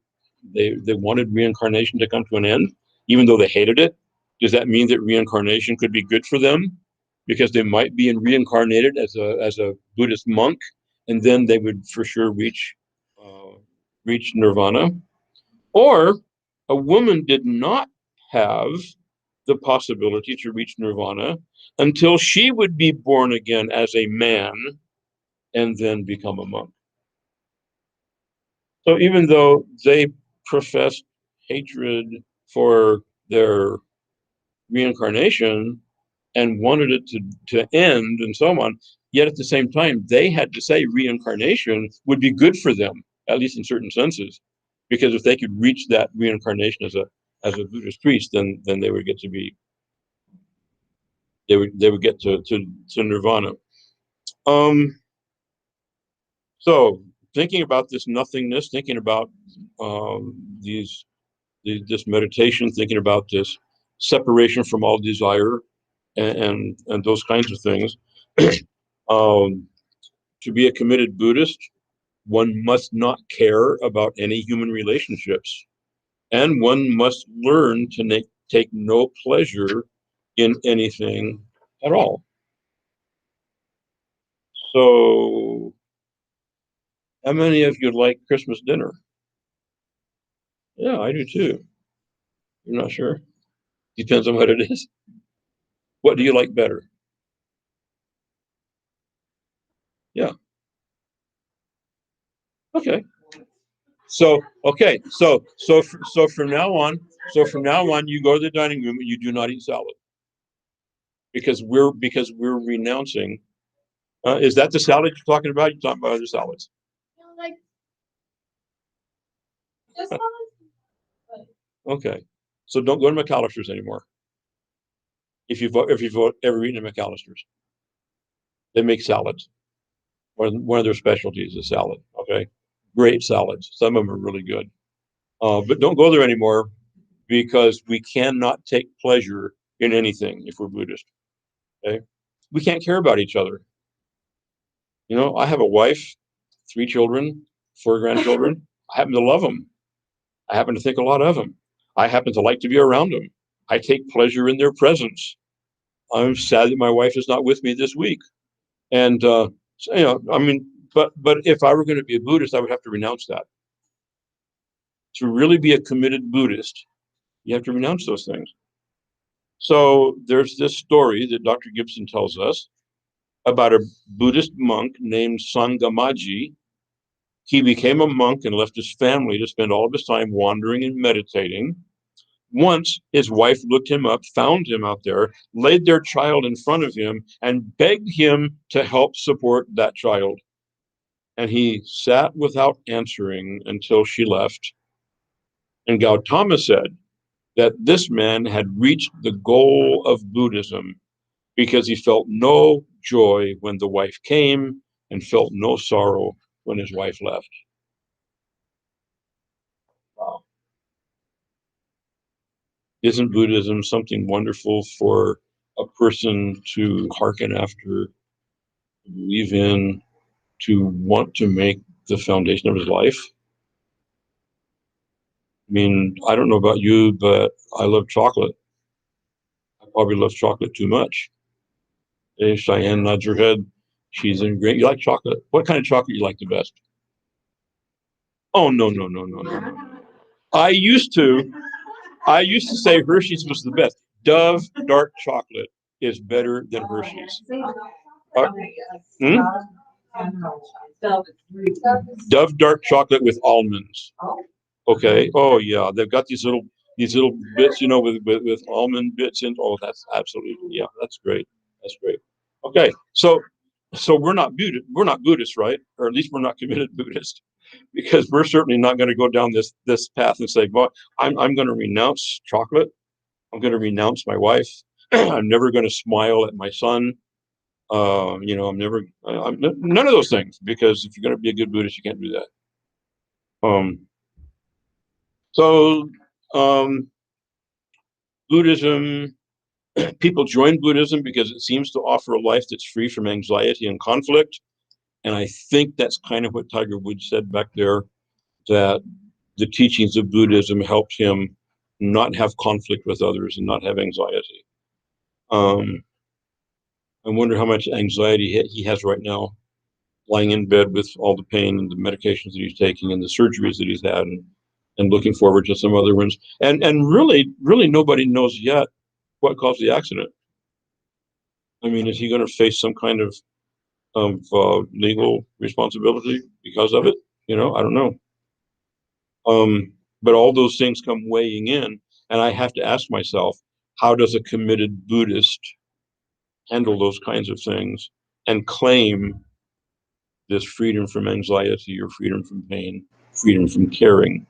reincarnation to come to an end, even though they hated it, does that mean that reincarnation could be good for them? Because they might be reincarnated as a Buddhist monk, and then they would for sure reach nirvana. Or a woman did not have the possibility to reach nirvana until she would be born again as a man and then become a monk. So even though they professed hatred for their reincarnation and wanted it to end and so on, yet at the same time, they had to say reincarnation would be good for them, at least in certain senses, because if they could reach that reincarnation as a Buddhist priest, then they would get to be they would get to nirvana. So thinking about this nothingness, thinking about this meditation, thinking about this separation from all desire, and those kinds of things. To be a committed Buddhist, one must not care about any human relationships, and one must learn to take no pleasure in anything at all. So, how many of you like Christmas dinner? Yeah, I do too. You're not sure? Depends on what it is. What do you like better? Yeah. Okay. So from now on, you go to the dining room and you do not eat salad because we're renouncing. Is that the salad you're talking about? You're talking about other salads. You know, like, just salads. Okay. So don't go to McAllister's anymore. If you've ever eaten at McAllister's, they make salads. One of their specialties is salad. Okay. Great salads. Some of them are really good. But don't go there anymore because we cannot take pleasure in anything if we're Buddhist. Okay. We can't care about each other. You know, I have a wife, 3 children, 4 grandchildren. I happen to love them. I happen to think a lot of them. I happen to like to be around them. I take pleasure in their presence. I'm sad that my wife is not with me this week. And so, you know, I mean, but if I were going to be a Buddhist, I would have to renounce that. To really be a committed Buddhist, you have to renounce those things. So there's this story that Dr. Gibson tells us about a Buddhist monk named Sangamaji. He became a monk and left his family to spend all of his time wandering and meditating. Once his wife looked him up, found him out there, laid their child in front of him, and begged him to help support that child. And he sat without answering until she left. And Gautama said that this man had reached the goal of Buddhism because he felt no joy when the wife came and felt no sorrow when his wife left. Wow. Isn't Buddhism something wonderful for a person to hearken after, to believe in, to want to make the foundation of his life? I mean, I don't know about you, but I love chocolate. I probably love chocolate too much. Hey, Cheyenne nods her head. She's in great. You like chocolate? What kind of chocolate you like the best? Oh, no, no, no, no, no, no. I used to say Hershey's was the best. Dove dark chocolate is better than Hershey's. Hmm? Dove dark chocolate with almonds. Okay. Oh yeah, they've got these little bits, you know, with almond bits in. Oh, that's absolutely, yeah, that's great. That's great. Okay, so we're not Buddhist, right? Or at least we're not committed Buddhist, because we're certainly not going to go down this path and say, well, I'm going to renounce chocolate. I'm going to renounce my wife. I'm never going to smile at my son. You know, I'm none of those things, because if you're going to be a good Buddhist, you can't do that. So Buddhism, people join Buddhism because it seems to offer a life that's free from anxiety and conflict. And I think that's kind of what Tiger Woods said back there, that the teachings of Buddhism helped him not have conflict with others and not have anxiety. I wonder how much anxiety he has right now, lying in bed with all the pain and the medications that he's taking and the surgeries that he's had, and looking forward to some other ones. And really nobody knows yet what caused the accident. I mean, is he going to face some kind of legal responsibility because of it? I don't know. But all those things come weighing in, and I have to ask myself, how does a committed Buddhist handle those kinds of things and claim this freedom from anxiety or freedom from pain, freedom from caring?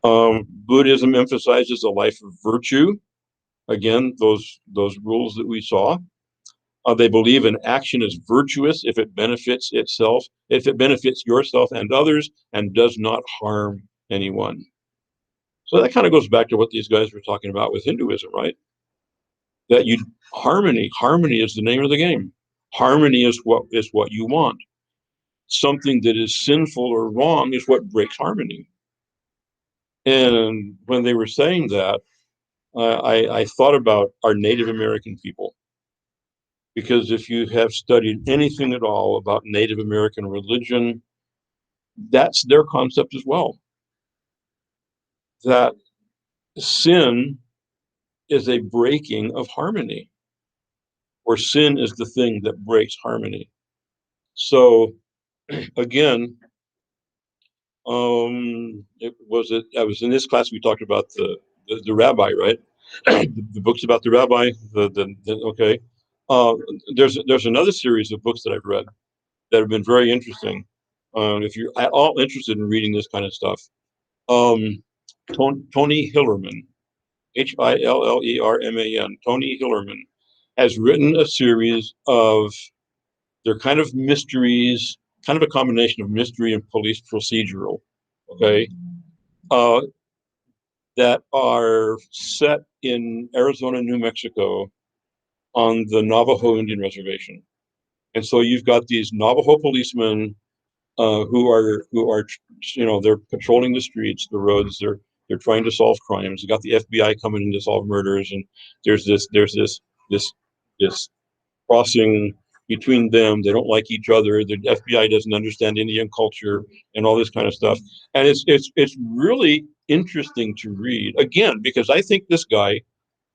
Buddhism emphasizes a life of virtue. Again, those rules that we saw. They believe an action is virtuous if it benefits itself, if it benefits yourself and others, and does not harm anyone. So that kind of goes back to what these guys were talking about with Hinduism, right? That harmony is the name of the game. Harmony is what you want. Something that is sinful or wrong is what breaks harmony. And when they were saying that, I thought about our Native American people. Because if you have studied anything at all about Native American religion, that's their concept as well. That sin is a breaking of harmony, or sin is the thing that breaks harmony. So again, I was in this class, we talked about the rabbi, right? The books about the rabbi, okay. There's another series of books that I've read that have been very interesting. If you're at all interested in reading this kind of stuff, Tony Hillerman, Hillerman, Tony Hillerman, has written a series of, they're kind of mysteries, kind of a combination of mystery and police procedural, okay, that are set in Arizona, New Mexico, on the Navajo Indian Reservation. And so you've got these Navajo policemen who are they're patrolling the streets, the roads. They're trying to solve crimes. You got the FBI coming in to solve murders, and there's this crossing between them. They don't like each other. The FBI doesn't understand Indian culture and all this kind of stuff. And it's really interesting to read, again, because I think this guy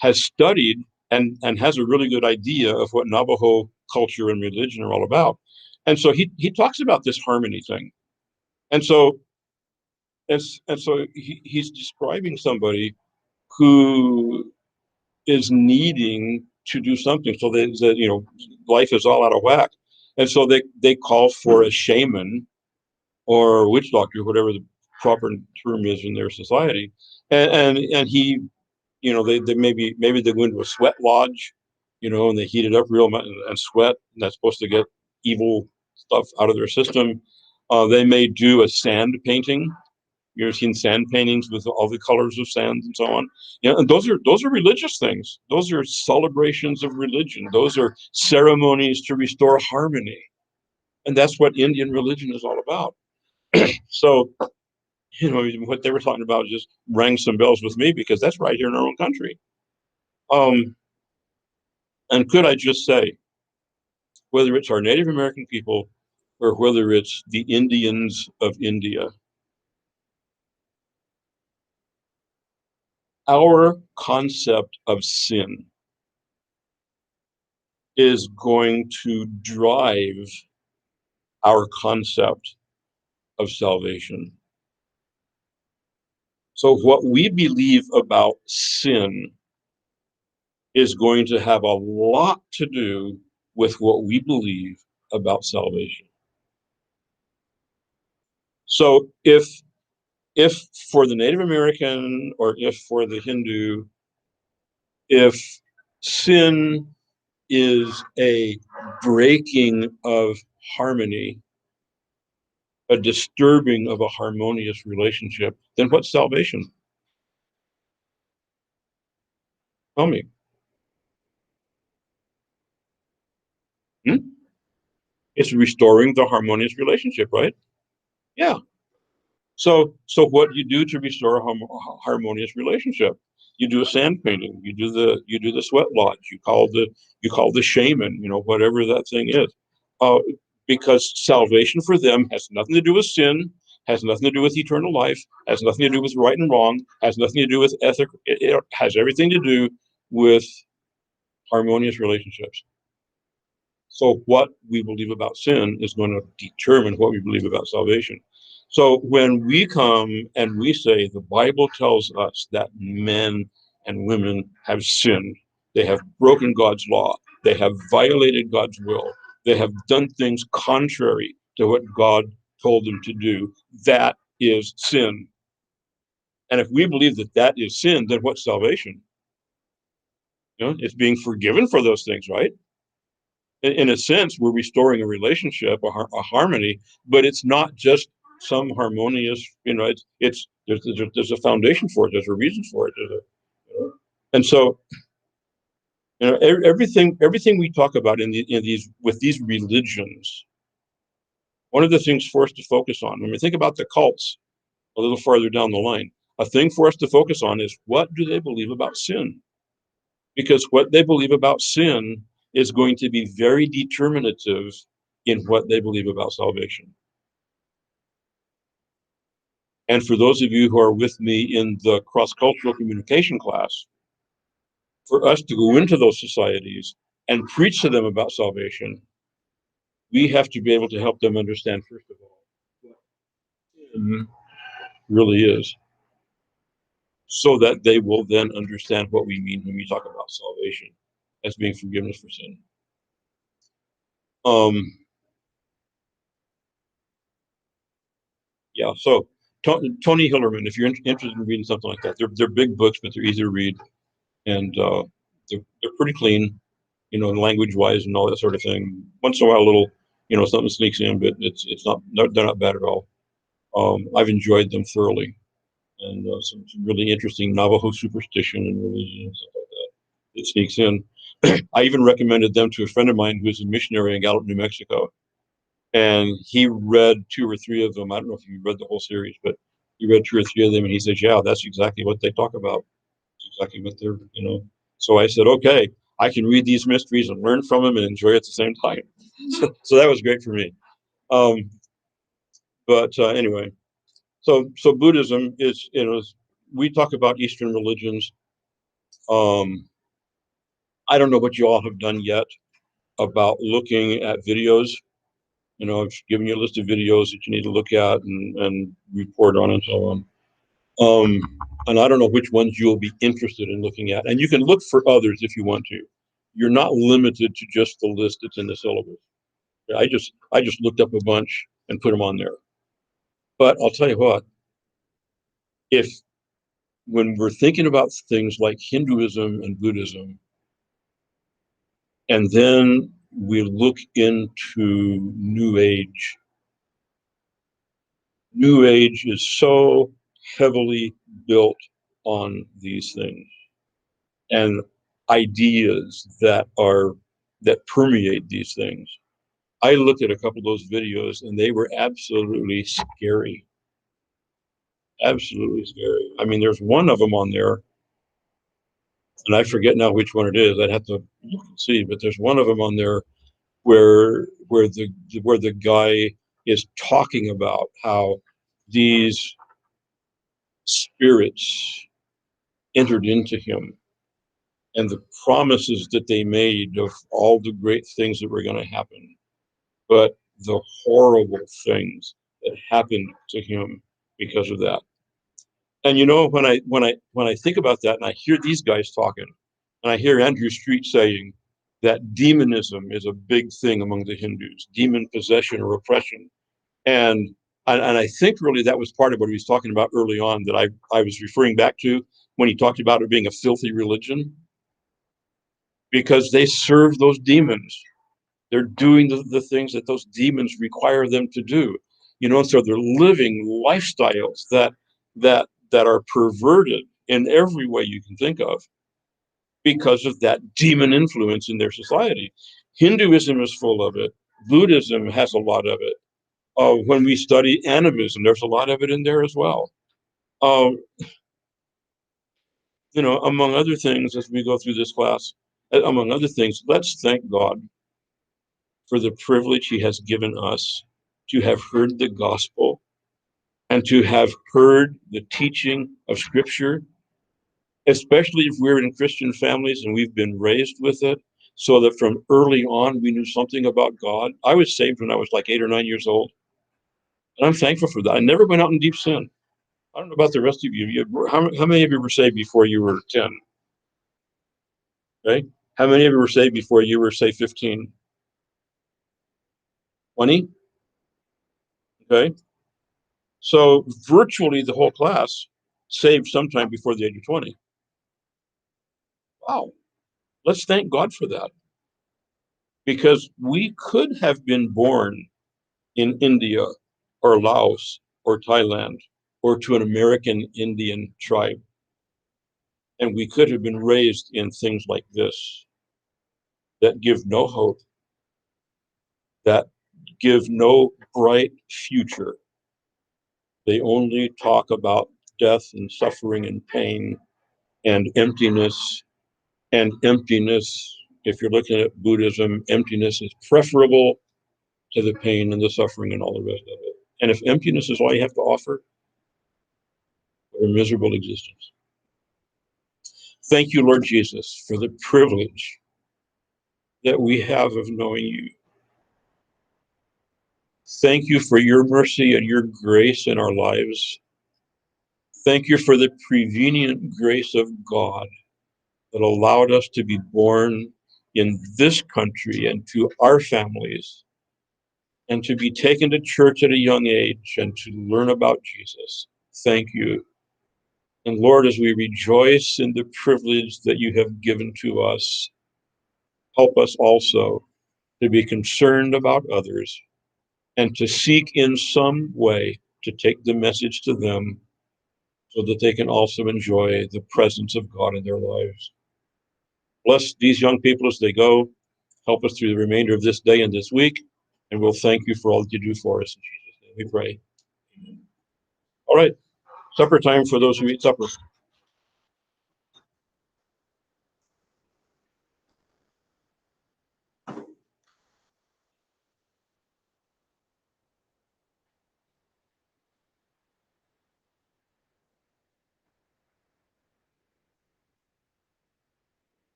has studied and has a really good idea of what Navajo culture and religion are all about. And so he talks about this harmony thing. And so he's describing somebody who is needing to do something. So that life is all out of whack. And so they call for a shaman or witch doctor, whatever the proper term is in their society. And he, they maybe they go into a sweat lodge, and they heat it up real much and sweat, and that's supposed to get evil stuff out of their system. They may do a sand painting. You've seen sand paintings with all the colors of sand and so on. And those are religious things. Those are celebrations of religion. Those are ceremonies to restore harmony. And that's what Indian religion is all about. So, what they were talking about just rang some bells with me, because that's right here in our own country. And could I just say, whether it's our Native American people or whether it's the Indians of India, our concept of sin is going to drive our concept of salvation. So what we believe about sin is going to have a lot to do with what we believe about salvation. So if for the Native American, or if for the Hindu, if sin is a breaking of harmony, a disturbing of a harmonious relationship, then what's salvation? Tell me. It's restoring the harmonious relationship, right? Yeah. So what do you do to restore a harmonious relationship? You do a sand painting. You do the sweat lodge. You call the shaman. Whatever that thing is, uh, because salvation for them has nothing to do with sin, has nothing to do with eternal life, has nothing to do with right and wrong, has nothing to do with ethic. It has everything to do with harmonious relationships. So what we believe about sin is going to determine what we believe about salvation. So when we come and we say the Bible tells us that men and women have sinned, they have broken God's law, they have violated God's will, they have done things contrary to what God told them to do, that is sin. And if we believe that that is sin, then what's salvation? It's being forgiven for those things, right? In a sense, we're restoring a relationship, a harmony, but it's not just some harmonious, there's a foundation for it. There's a reason for it. And so, everything we talk about in these religions, one of the things for us to focus on, when we think about the cults a little farther down the line, a thing for us to focus on is, what do they believe about sin? Because what they believe about sin is going to be very determinative in what they believe about salvation. And for those of you who are with me in the cross-cultural communication class, for us to go into those societies and preach to them about salvation, we have to be able to help them understand, first of all, what sin really is, so that they will then understand what we mean when we talk about salvation as being forgiveness for sin. Yeah, so Tony Hillerman, if you're interested in reading something like that, they're big books, but they're easy to read, and they're pretty clean, language wise and all that sort of thing. Once in a while, a little, something sneaks in, but it's not, they're not bad at all. I've enjoyed them thoroughly, and some really interesting Navajo superstition and religion and stuff like that. It sneaks in. I even recommended them to a friend of mine who's a missionary in Gallup, New Mexico. And he read 2 or 3 of them. I don't know if you read the whole series, but he read 2 or 3 of them, and he says, "Yeah, that's exactly what they talk about. It's exactly what they're." So I said, "Okay, I can read these mysteries and learn from them and enjoy it at the same time." So that was great for me. But anyway, so Buddhism is, we talk about Eastern religions. I don't know what you all have done yet about looking at videos. I've given you a list of videos that you need to look at and report on and so on. And I don't know which ones you'll be interested in looking at. And you can look for others if you want to. You're not limited to just the list that's in the syllabus. I just looked up a bunch and put them on there. But I'll tell you what, when we're thinking about things like Hinduism and Buddhism, and then we look into New Age, New Age is so heavily built on these things and ideas that permeate these things. I looked at a couple of those videos and they were absolutely scary. Absolutely scary. I mean, there's one of them on there, and I forget now which one it is. I'd have to look and see, but there's one of them on there where the guy is talking about how these spirits entered into him and the promises that they made of all the great things that were going to happen, but the horrible things that happened to him because of that. And when I think about that and I hear these guys talking, and I hear Andrew Street saying that demonism is a big thing among the Hindus, demon possession or oppression, and I think really that was part of what he was talking about early on, that I was referring back to when he talked about it being a filthy religion, because they serve those demons. They're doing the things that those demons require them to do. So they're living lifestyles that are perverted in every way you can think of because of that demon influence in their society. Hinduism is full of it. Buddhism has a lot of it. When we study animism, there's a lot of it in there as well. Um, among other things, as we go through this class, among other things, let's thank God for the privilege he has given us to have heard the gospel and to have heard the teaching of Scripture, especially if we're in Christian families and we've been raised with it, so that from early on we knew something about God. I was saved when I was like 8 or 9 years old, and I'm thankful for that. I never went out in deep sin. I don't know about the rest of you. How many of you were saved before you were 10? Okay. How many of you were saved before you were, say, 15? 20? Okay. So virtually the whole class saved sometime before the age of 20. Wow. Let's thank God for that. Because we could have been born in India or Laos or Thailand or to an American Indian tribe. And we could have been raised in things like this that give no hope, that give no bright future. They only talk about death and suffering and pain and emptiness. And emptiness, if you're looking at Buddhism, emptiness is preferable to the pain and the suffering and all the rest of it. And if emptiness is all you have to offer, what a miserable existence. Thank you, Lord Jesus, for the privilege that we have of knowing you. Thank you for your mercy and your grace in our lives. Thank you for the prevenient grace of God that allowed us to be born in this country and to our families, and to be taken to church at a young age and to learn about Jesus. Thank you. And Lord, as we rejoice in the privilege that you have given to us, help us also to be concerned about others and to seek in some way to take the message to them so that they can also enjoy the presence of God in their lives. Bless these young people as they go. Help us through the remainder of this day and this week. And we'll thank you for all that you do for us. In Jesus' name we pray. Amen. All right. Supper time for those who eat supper.